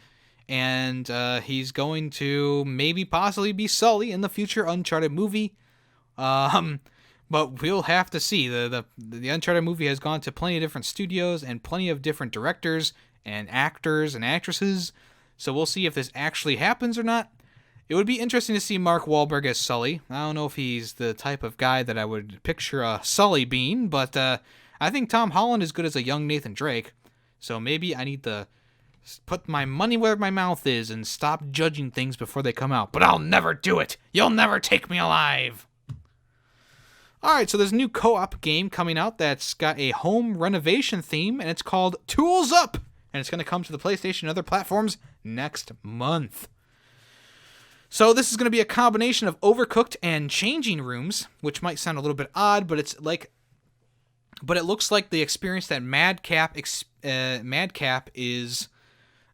[SPEAKER 1] and he's going to maybe possibly be Sully in the future Uncharted movie. But we'll have to see. The Uncharted movie has gone to plenty of different studios and plenty of different directors and actors and actresses. So we'll see if this actually happens or not. It would be interesting to see Mark Wahlberg as Sully. I don't know if he's the type of guy that I would picture a Sully being, but I think Tom Holland is good as a young Nathan Drake. So maybe I need to put my money where my mouth is and stop judging things before they come out. But I'll never do it. You'll never take me alive. Alright, so there's a new co-op game coming out that's got a home renovation theme, and it's called Tools Up! And it's going to come to the PlayStation and other platforms next month. So this is going to be a combination of Overcooked and Changing Rooms, which might sound a little bit odd, but it looks like the experience that Madcap is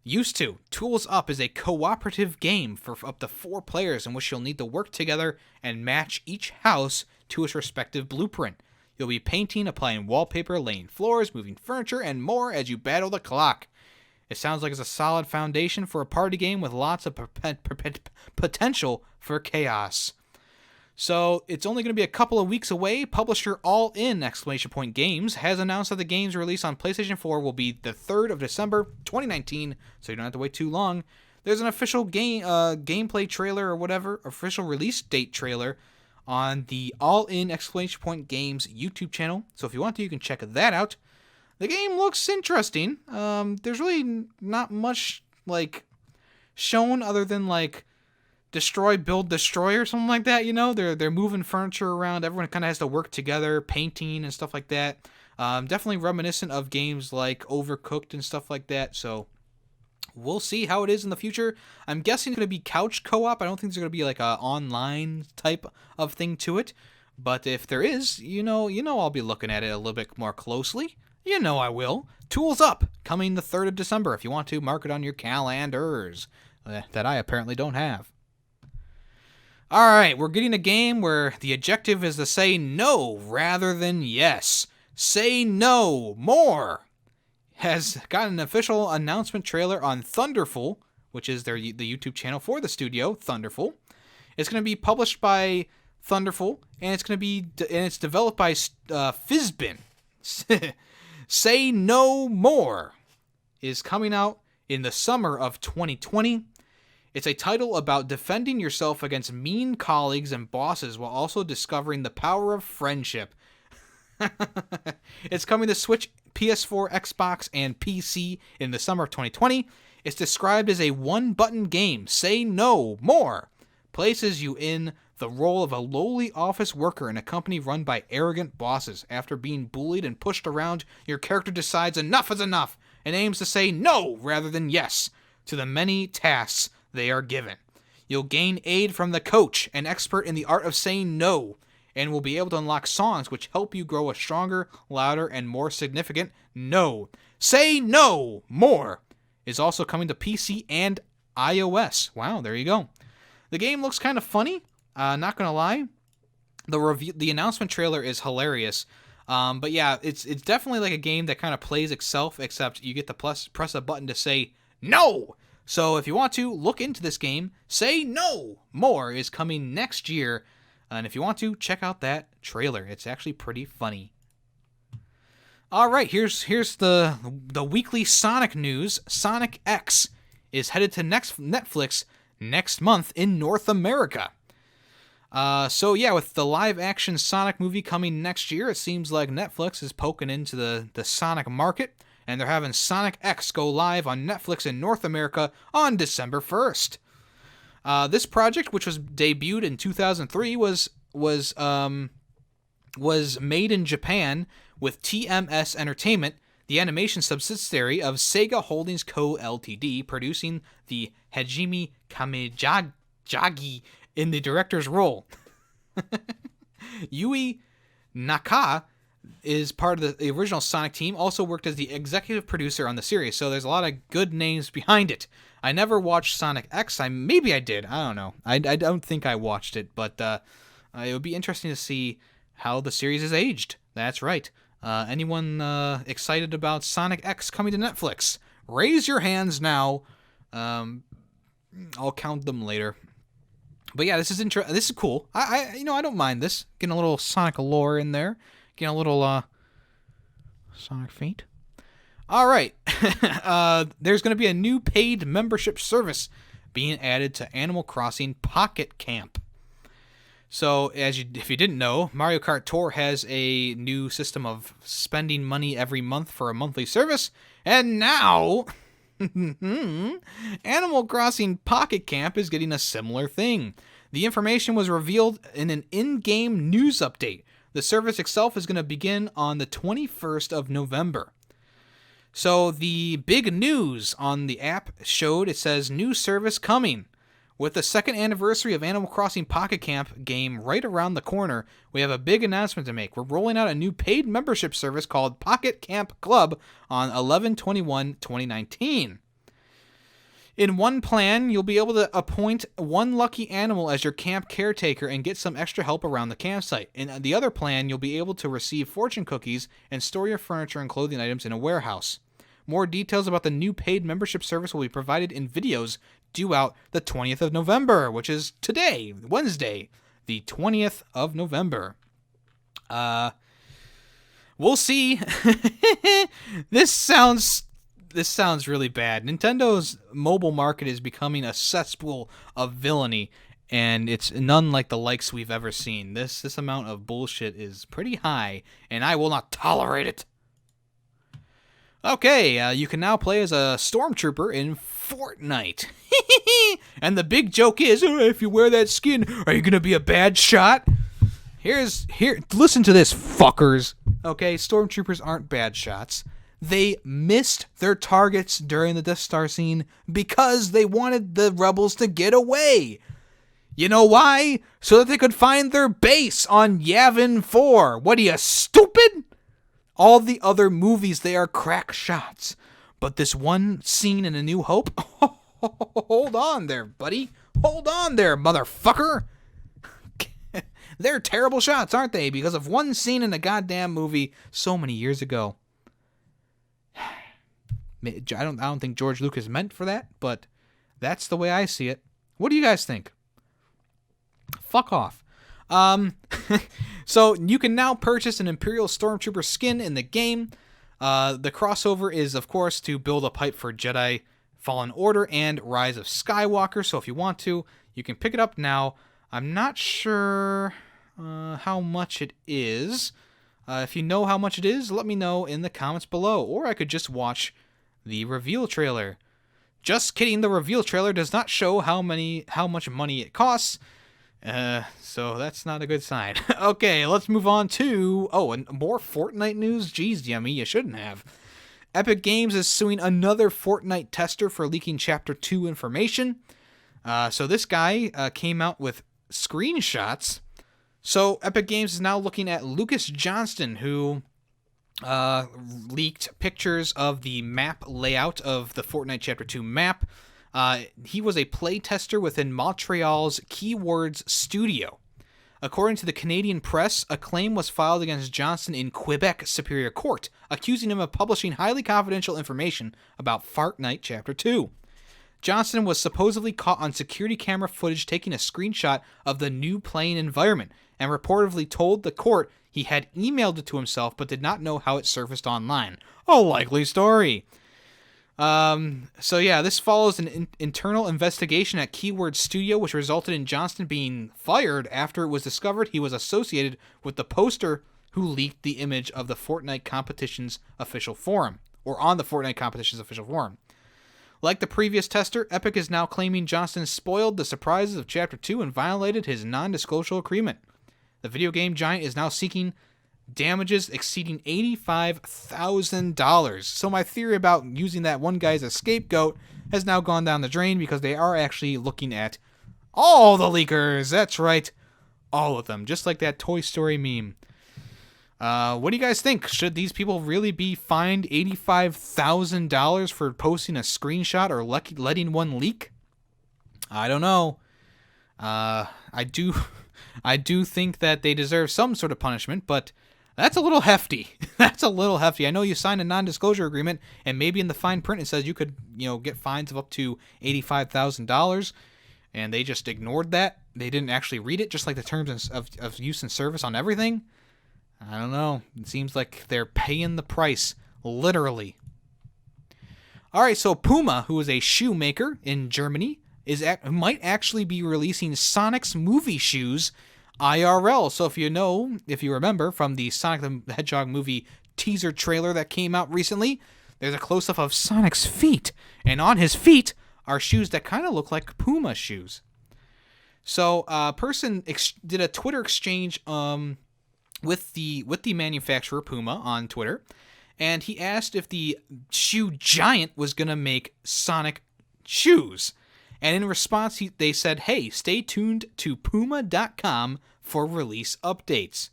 [SPEAKER 1] used to. Tools Up is a cooperative game for up to 4 players in which you'll need to work together and match each house to its respective blueprint. You'll be painting, applying wallpaper, laying floors, moving furniture, and more as you battle the clock. It sounds like it's a solid foundation for a party game with lots of potential for chaos. So it's only going to be a couple of weeks away. Publisher All In! Games has announced that the game's release on PlayStation 4 will be the 3rd of December 2019, so you don't have to wait too long. There's an official gameplay trailer or whatever, official release date trailer on the All In! Games YouTube channel. So if you want to, you can check that out. The game looks interesting. There's really not much shown other than destroy, build, destroy or something like that. They're moving furniture around. Everyone kind of has to work together, painting and stuff like that. Definitely reminiscent of games like Overcooked and stuff like that. So we'll see how it is in the future. I'm guessing it's going to be couch co-op. I don't think there's going to be a online type of thing to it. But if there is, I'll be looking at it a little bit more closely. You know I will. Tools Up, coming the 3rd of December if you want to mark it on your calendars. That I apparently don't have. Alright, we're getting a game where the objective is to say no rather than yes. Say no more. Has got an official announcement trailer on Thunderful, which is the YouTube channel for the studio, Thunderful. It's going to be published by Thunderful, and it's developed by Fizbin. Say No More is coming out in the summer of 2020. It's a title about defending yourself against mean colleagues and bosses while also discovering the power of friendship. It's coming to Switch, PS4, Xbox, and PC in the summer of 2020. It's described as a one-button game. Say No More places you in the role of a lowly office worker in a company run by arrogant bosses. After being bullied and pushed around, your character decides enough is enough and aims to say no rather than yes to the many tasks they are given. You'll gain aid from the coach, an expert in the art of saying no, and will be able to unlock songs which help you grow a stronger, louder, and more significant no. Say No More is also coming to PC and iOS. Wow, there you go. The game looks kind of funny. Not gonna lie, the announcement trailer is hilarious. But yeah, it's definitely like a game that kind of plays itself, except you get to press a button to say no. So if you want to look into this game, Say No More is coming next year, and if you want to check out that trailer, it's actually pretty funny. All right, here's the weekly Sonic news. Sonic X is headed to Netflix next month in North America. So yeah, with the live-action Sonic movie coming next year, it seems like Netflix is poking into the Sonic market, and they're having Sonic X go live on Netflix in North America on December 1st. This project, which was debuted in 2003, was made in Japan with TMS Entertainment, the animation subsidiary of Sega Holdings Co., Ltd., producing the Hajime Kamijagi in the director's role. Yui Naka is part of the original Sonic team, also worked as the executive producer on the series, so there's a lot of good names behind it. I never watched Sonic X. Maybe I did. I don't know. I don't think I watched it, but it would be interesting to see how the series is aged. That's right. Anyone excited about Sonic X coming to Netflix? Raise your hands now. I'll count them later. But yeah, this is cool. I don't mind this. Getting a little Sonic lore in there. Getting a little Sonic Feint. All right. There's going to be a new paid membership service being added to Animal Crossing Pocket Camp. So, if you didn't know, Mario Kart Tour has a new system of spending money every month for a monthly service, and now Animal Crossing Pocket Camp is getting a similar thing. The information was revealed in an in-game news update. The service itself is going to begin on the 21st of November. So the big news on the app showed, it says, new service coming. With the second anniversary of Animal Crossing Pocket Camp game right around the corner, we have a big announcement to make. We're rolling out a new paid membership service called Pocket Camp Club on 11/21/2019. In one plan, you'll be able to appoint one lucky animal as your camp caretaker and get some extra help around the campsite. In the other plan, you'll be able to receive fortune cookies and store your furniture and clothing items in a warehouse. More details about the new paid membership service will be provided in videos due out the 20th of November, which is today, Wednesday, the 20th of November. We'll see. This sounds really bad. Nintendo's mobile market is becoming a cesspool of villainy, and it's none like the likes we've ever seen. This amount of bullshit is pretty high, and I will not tolerate it. Okay, you can now play as a Stormtrooper in Fortnite. And the big joke is, if you wear that skin, are you going to be a bad shot? Listen to this, fuckers. Okay, Stormtroopers aren't bad shots. They missed their targets during the Death Star scene because they wanted the rebels to get away. You know why? So that they could find their base on Yavin 4. What are you, stupid? All the other movies, they are crack shots. But this one scene in A New Hope, hold on there, buddy. Hold on there, motherfucker. They're terrible shots, aren't they? Because of one scene in a goddamn movie so many years ago. I don't think George Lucas meant for that, but that's the way I see it. What do you guys think? Fuck off. So you can now purchase an Imperial Stormtrooper skin in the game. The crossover is, of course, to build a pipe for Jedi Fallen Order and Rise of Skywalker. So if you want to, you can pick it up now. I'm not sure how much it is. If you know how much it is, let me know in the comments below. Or I could just watch the reveal trailer. Just kidding, the reveal trailer does not show how much money it costs. So that's not a good sign. Okay, let's move on to... Oh, and more Fortnite news? Jeez, Yemmy, you shouldn't have. Epic Games is suing another Fortnite tester for leaking Chapter 2 information. So this guy came out with screenshots. So Epic Games is now looking at Lucas Johnston, who leaked pictures of the map layout of the Fortnite Chapter 2 map. He was a playtester within Montreal's Keywords studio. According to the Canadian press, a claim was filed against Johnston in Quebec Superior Court, accusing him of publishing highly confidential information about Fortnite Chapter 2. Johnston was supposedly caught on security camera footage taking a screenshot of the new playing environment, and reportedly told the court he had emailed it to himself but did not know how it surfaced online. A likely story. So yeah, this follows an internal investigation at Keyword Studio, which resulted in Johnston being fired after it was discovered he was associated with the poster who leaked the image of the Fortnite competition's official forum, or on the Fortnite competition's official forum. Like the previous tester, Epic is now claiming Johnston spoiled the surprises of Chapter 2 and violated his non-disclosure agreement. The video game giant is now seeking damages exceeding $85,000. So my theory about using that one guy as a scapegoat has now gone down the drain because they are actually looking at all the leakers. That's right, all of them, just like that Toy Story meme. What do you guys think? Should these people really be fined $85,000 for posting a screenshot or letting one leak? I don't know. I do think that they deserve some sort of punishment, but that's a little hefty. That's a little hefty. I know you signed a non-disclosure agreement, and maybe in the fine print it says you could, get fines of up to $85,000, and they just ignored that. They didn't actually read it, just like the terms of use and service on everything. I don't know. It seems like they're paying the price, literally. All right, so Puma, who is a shoemaker in Germany, might actually be releasing Sonic's movie shoes IRL. So if you remember from the Sonic the Hedgehog movie teaser trailer that came out recently, there's a close-up of Sonic's feet. And on his feet are shoes that kind of look like Puma shoes. So a person did a Twitter exchange with the manufacturer Puma on Twitter, and he asked if the shoe giant was going to make Sonic shoes. And in response, they said, hey, stay tuned to Puma.com for release updates.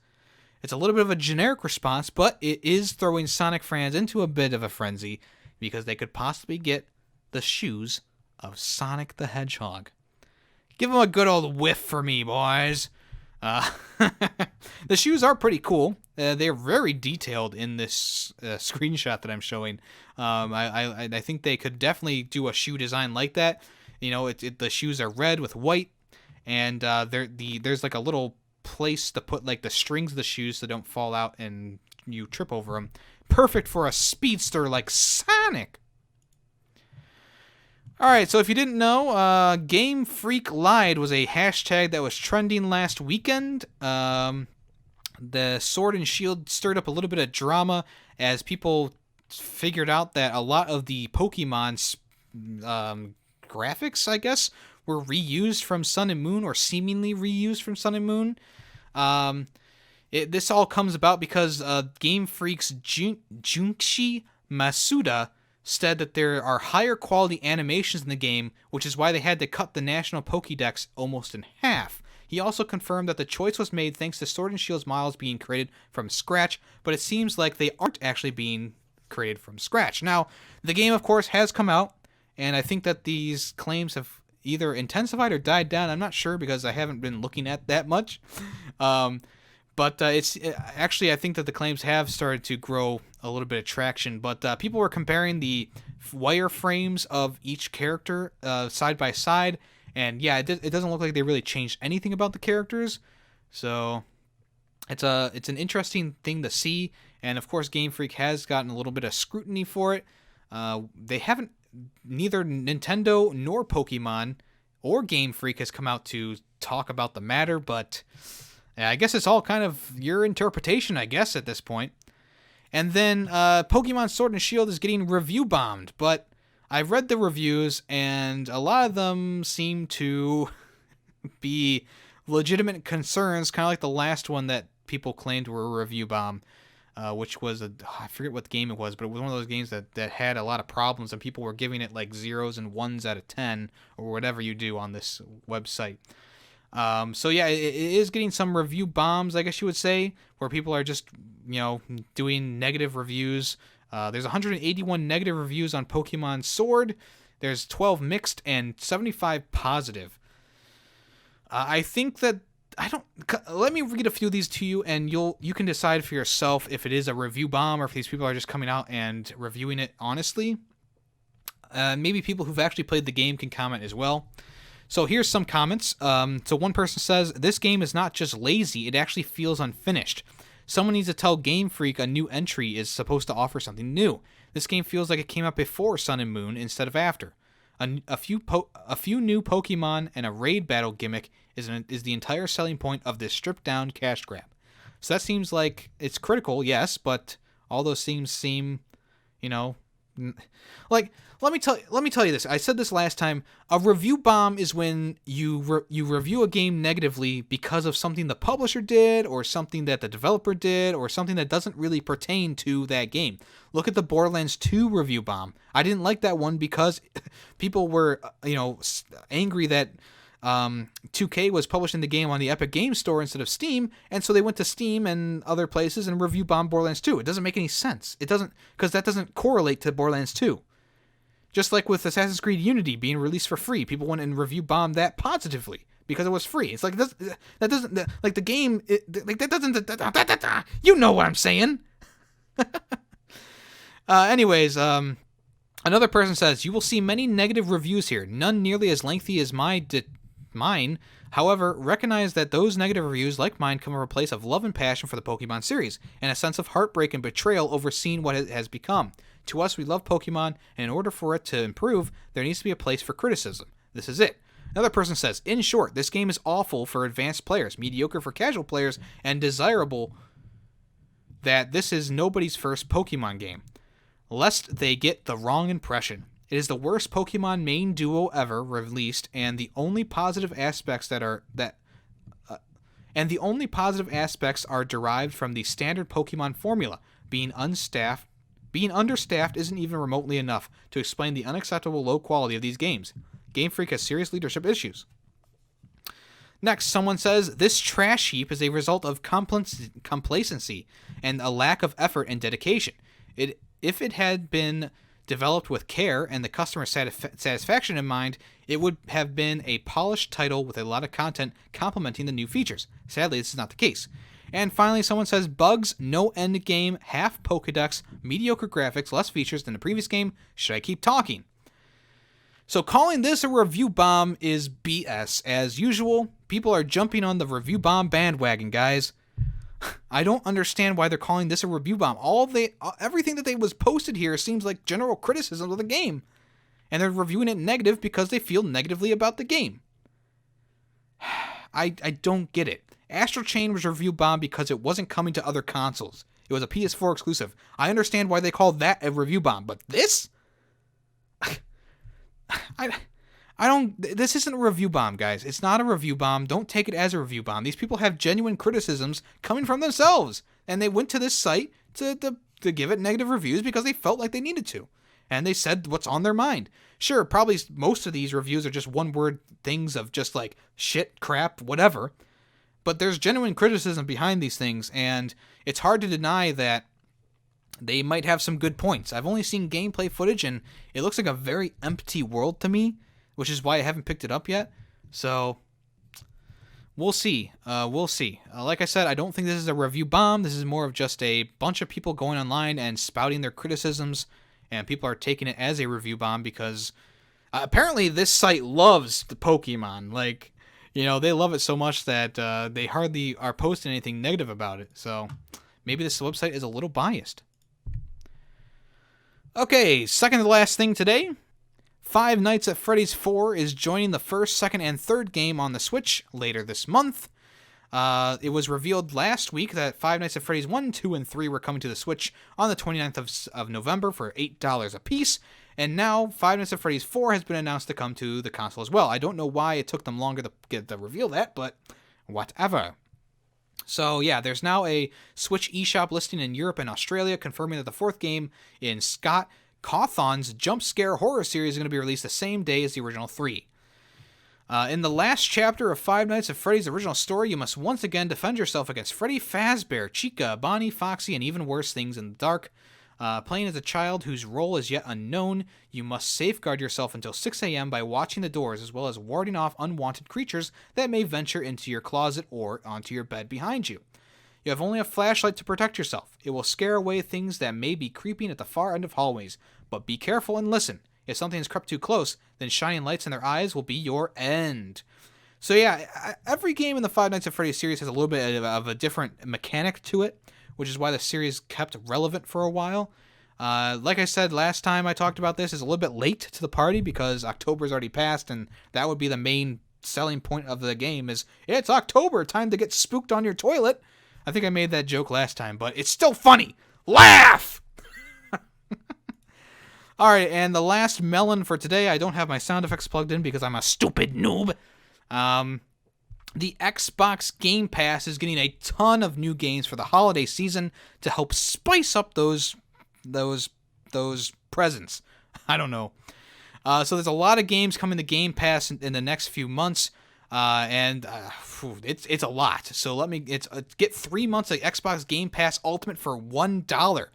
[SPEAKER 1] It's a little bit of a generic response, but it is throwing Sonic fans into a bit of a frenzy because they could possibly get the shoes of Sonic the Hedgehog. Give them a good old whiff for me, boys. The shoes are pretty cool. They're very detailed in this screenshot that I'm showing. I think they could definitely do a shoe design like that. The shoes are red with white, and there's like a little place to put like the strings of the shoes so they don't fall out and you trip over them. Perfect for a speedster like Sonic. All right, so if you didn't know, GameFreaksLied was a hashtag that was trending last weekend. The Sword and Shield stirred up a little bit of drama as people figured out that a lot of the Pokemon's graphics, I guess, were reused from Sun and Moon, or seemingly reused from Sun and Moon. This all comes about because Game Freak's Junshi Masuda said that there are higher quality animations in the game, which is why they had to cut the National Pokédex almost in half. He also confirmed that the choice was made thanks to Sword and Shield's models being created from scratch, but it seems like they aren't actually being created from scratch. Now, the game, of course, has come out, and I think that these claims have either intensified or died down. I'm not sure because I haven't been looking at that much. But it's actually, I think that the claims have started to grow a little bit of traction. But people were comparing the wireframes of each character side by side. And yeah, it doesn't look like they really changed anything about the characters. So it's an interesting thing to see. And of course, Game Freak has gotten a little bit of scrutiny for it. They haven't, neither Nintendo nor Pokemon or Game Freak has come out to talk about the matter. But I guess it's all kind of your interpretation, I guess, at this point. And then Pokemon Sword and Shield is getting review bombed, but I've read the reviews, and a lot of them seem to be legitimate concerns, kind of like the last one that people claimed were a review bomb, which was, I forget what game it was, but it was one of those games that had a lot of problems, and people were giving it like 0s and 1s out of 10, or whatever you do on this website. So yeah, it is getting some review bombs, I guess you would say, where people are just, doing negative reviews. There's 181 negative reviews on Pokemon Sword. There's 12 mixed and 75 positive. I think that let me read a few of these to you, and you can decide for yourself if it is a review bomb or if these people are just coming out and reviewing it honestly. Maybe people who've actually played the game can comment as well. So here's some comments. So one person says, this game is not just lazy, it actually feels unfinished. Someone needs to tell Game Freak a new entry is supposed to offer something new. This game feels like it came out before Sun and Moon instead of after. A few new Pokemon and a raid battle gimmick is the entire selling point of this stripped down cash grab. So that seems like it's critical, yes, but all those things seem, like, let me tell you this. I said this last time. A review bomb is when you review a game negatively because of something the publisher did, or something that the developer did, or something that doesn't really pertain to that game. Look at the Borderlands 2 review bomb. I didn't like that one because people were, angry that 2K was publishing the game on the Epic Games Store instead of Steam, and so they went to Steam and other places and review bombed Borderlands 2. It doesn't make any sense. It doesn't, because that doesn't correlate to Borderlands 2. Just like with Assassin's Creed Unity being released for free, people went and review bombed that positively because it was free. It's like that doesn't, like the game, that doesn't, you know what I'm saying. Anyways, another person says, you will see many negative reviews here, none nearly as lengthy as mine. However, recognize that those negative reviews, like mine, come from a place of love and passion for the Pokemon series, and a sense of heartbreak and betrayal over seeing what it has become. To us, we love Pokemon, and in order for it to improve, there needs to be a place for criticism. This is it. Another person says, in short, this game is awful for advanced players, mediocre for casual players, and desirable that this is nobody's first Pokemon game, lest they get the wrong impression. It is the worst Pokemon main duo ever released, and the only positive aspects are derived from the standard Pokemon formula. Being understaffed isn't even remotely enough to explain the unacceptable low quality of these games. Game Freak has serious leadership issues. Next, someone says, this trash heap is a result of complacency and a lack of effort and dedication. If it had been developed with care and the customer satisfaction in mind, it would have been a polished title with a lot of content complementing the new features. Sadly, this is not the case. And finally, someone says, bugs, no end game, half Pokedex, mediocre graphics, less features than the previous game. Should I keep talking? So calling this a review bomb is BS. As usual, people are jumping on the review bomb bandwagon, guys. I don't understand why they're calling this a review bomb. Everything that they was posted here seems like general criticism of the game. And they're reviewing it negative because they feel negatively about the game. I don't get it. Astral Chain was review bomb because it wasn't coming to other consoles. It was a PS4 exclusive. I understand why they called that a review bomb, but this? This isn't a review bomb, guys. It's not a review bomb. Don't take it as a review bomb. These people have genuine criticisms coming from themselves, and they went to this site to give it negative reviews because they felt like they needed to. and they said what's on their mind. Sure, probably most of these reviews are just one-word things of just like shit, crap, whatever. But there's genuine criticism behind these things, and it's hard to deny that they might have some good points. I've only seen gameplay footage, and it looks like a very empty world to me, which is why I haven't picked it up yet. So we'll see. We'll see. Like I said, I don't think this is a review bomb. This is more of just a bunch of people going online and spouting their criticisms, and people are taking it as a review bomb because apparently this site loves the Pokemon. Like, you know, they love it so much that they hardly are posting anything negative about it. So maybe this website is a little biased. Okay, second to last thing today. Five Nights at Freddy's 4 is joining the first, second, and third game on the Switch later this month. It was revealed last week that Five Nights at Freddy's 1, 2, and 3 were coming to the Switch on the 29th of November for $8 a piece. And now Five Nights at Freddy's 4 has been announced to come to the console as well. I don't know why it took them longer to reveal that, but whatever. So yeah, there's now a Switch eShop listing in Europe and Australia confirming that the fourth game in Scott Cawthon's jump scare horror series is going to be released the same day as the original 3. In the last chapter of Five Nights at Freddy's original story, you must once again defend yourself against Freddy Fazbear, Chica, Bonnie, Foxy, and even worse things in the dark. Playing as a child whose role is yet unknown, you must safeguard yourself until 6 a.m. by watching the doors as well as warding off unwanted creatures that may venture into your closet or onto your bed behind you. You have only a flashlight to protect yourself. It will scare away things that may be creeping at the far end of hallways, but be careful and listen. If something has crept too close, then shining lights in their eyes will be your end. So yeah, every game in the Five Nights at Freddy's series has a little bit of a different mechanic to it, which is why the series kept relevant for a while. Like I said last time I talked about this, it's a little bit late to the party because October's already passed, and that would be the main selling point of the game is, it's October, time to get spooked on your toilet. I think I made that joke last time, but it's still funny. Laugh! Alright, and the last melon for today, I don't have my sound effects plugged in because I'm a stupid noob. The Xbox Game Pass is getting a ton of new games for the holiday season to help spice up those presents. I don't know. So there's a lot of games coming to Game Pass in the next few months, and it's a lot. So get 3 months of Xbox Game Pass Ultimate for $1.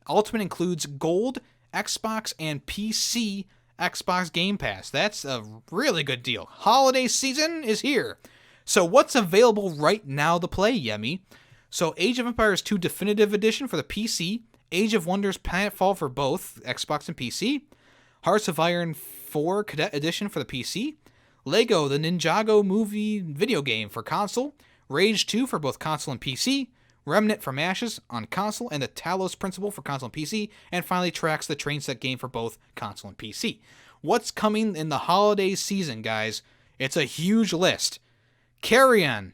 [SPEAKER 1] Ultimate includes Gold, Xbox, and PC Xbox Game Pass. That's a really good deal. Holiday season is here. So what's available right now to play, Yemmy? So Age of Empires 2 Definitive Edition for the PC, Age of Wonders Planetfall for both Xbox and PC, Hearts of Iron 4 Cadet Edition for the PC, Lego The Ninjago Movie video game for console, Rage 2 for both console and PC, Remnant from Ashes on console, and the Talos Principle for console and PC, and finally Tracks the Train Set game for both console and PC. What's coming in the holiday season, guys? It's a huge list. Carrion,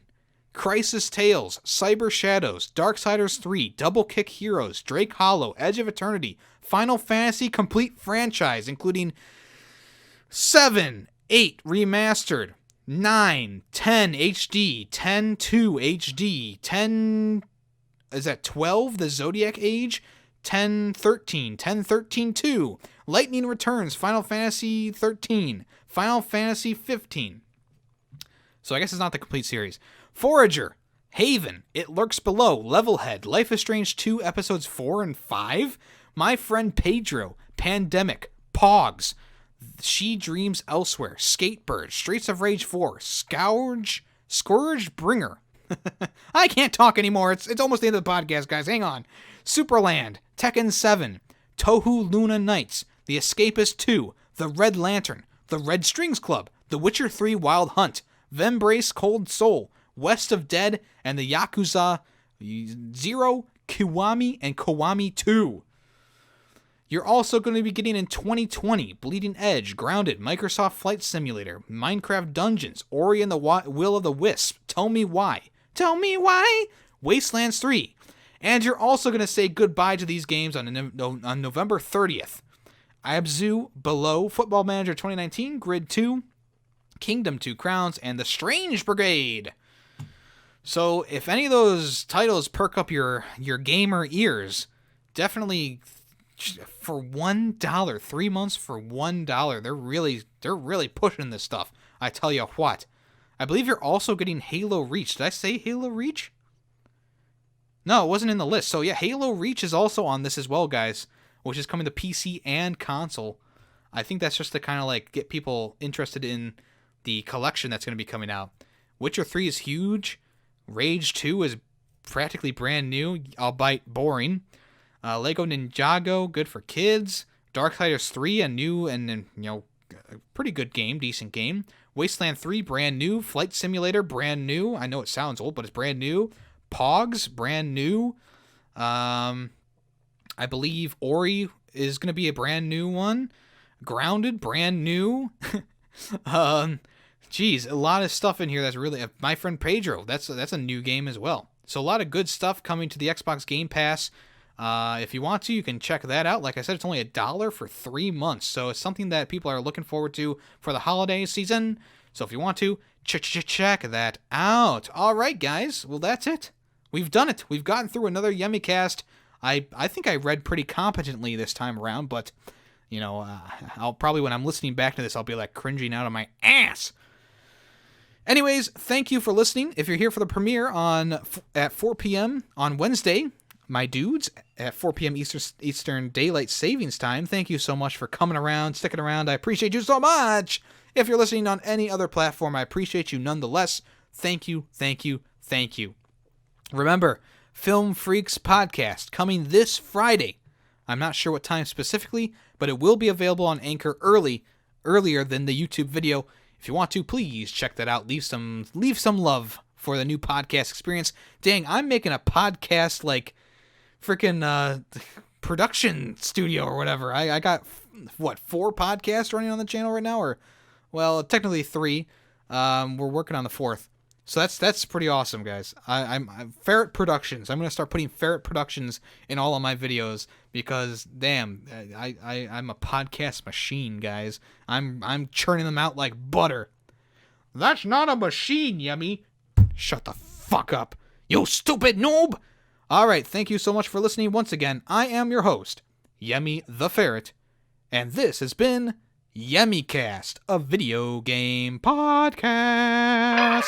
[SPEAKER 1] Crisis Tales, Cyber Shadows, Darksiders 3, Double Kick Heroes, Drake Hollow, Edge of Eternity, Final Fantasy Complete Franchise, including 7, 8 Remastered, 9, 10 HD, 10 2 HD, 10, is that 12, The Zodiac Age, 10 13, 10 13 2, Lightning Returns, Final Fantasy 13, Final Fantasy 15. So I guess it's not the complete series. Forager, Haven, It Lurks Below, Levelhead, Life is Strange 2 Episodes 4 and 5, My Friend Pedro, Pandemic, Pogs, She Dreams Elsewhere, Skatebird, Streets of Rage 4, Scourge Bringer. I can't talk anymore. It's almost the end of the podcast, guys. Hang on. Superland, Tekken 7, Tohu Luna Nights, The Escapist 2, The Red Lantern, The Red Strings Club, The Witcher 3 Wild Hunt, Vembrace Cold Soul, West of Dead, and the Yakuza 0, Kiwami, and Kiwami 2. You're also going to be getting in 2020 Bleeding Edge, Grounded, Microsoft Flight Simulator, Minecraft Dungeons, Ori and the Will of the Wisp, Tell Me Why, Wastelands 3. And you're also going to say goodbye to these games on November 30th. Abzu, Below, Football Manager 2019, Grid 2, Kingdom 2 Crowns, and The Strange Brigade. So if any of those titles perk up your gamer ears, definitely For $1, 3 months for $1. They're really pushing this stuff. I tell you what. I believe you're also getting Halo Reach. Did I say Halo Reach? No, it wasn't in the list. So yeah, Halo Reach is also on this as well, guys, which is coming to PC and console. I think that's just to kind of like get people interested in the collection that's going to be coming out. Witcher 3 is huge. Rage 2 is practically brand new, albeit boring. Lego Ninjago, good for kids. Darksiders 3, a new and a pretty good game, decent game. Wasteland 3, brand new. Flight Simulator, brand new. I know it sounds old, but it's brand new. Pogs, brand new. I believe Ori is going to be a brand new one. Grounded, brand new. Geez, a lot of stuff in here that's really... My Friend Pedro, that's a new game as well. So a lot of good stuff coming to the Xbox Game Pass. If you want to, you can check that out. Like I said, it's only $1 for 3 months. So it's something that people are looking forward to for the holiday season. So if you want to, check that out. All right, guys. Well, that's it. We've done it. We've gotten through another YemmyCast. I think I read pretty competently this time around, but, I'll probably, when I'm listening back to this, I'll be like cringing out of my ass. Anyways, thank you for listening. If you're here for the premiere at 4 p.m. on Wednesday, my dudes, at 4 p.m. Eastern Daylight Savings Time, thank you so much for coming around, sticking around. I appreciate you so much. If you're listening on any other platform, I appreciate you nonetheless. Thank you, thank you, thank you. Remember, Film Freaks Podcast coming this Friday. I'm not sure what time specifically, but it will be available on Anchor earlier than the YouTube video. If you want to, please check that out. Leave some love for the new podcast experience. Dang, I'm making a podcast like freaking production studio or whatever. I got 4 podcasts running on the channel right now, or well, technically 3. We're working on the 4th. So that's pretty awesome, guys. I'm Ferret Productions. I'm gonna start putting Ferret Productions in all of my videos because damn, I'm a podcast machine, guys. I'm churning them out like butter. That's not a machine, Yemmy. Shut the fuck up, you stupid noob. All right, thank you so much for listening once again. I am your host, YemmytheFerret, and this has been YemmyCast, a video game podcast.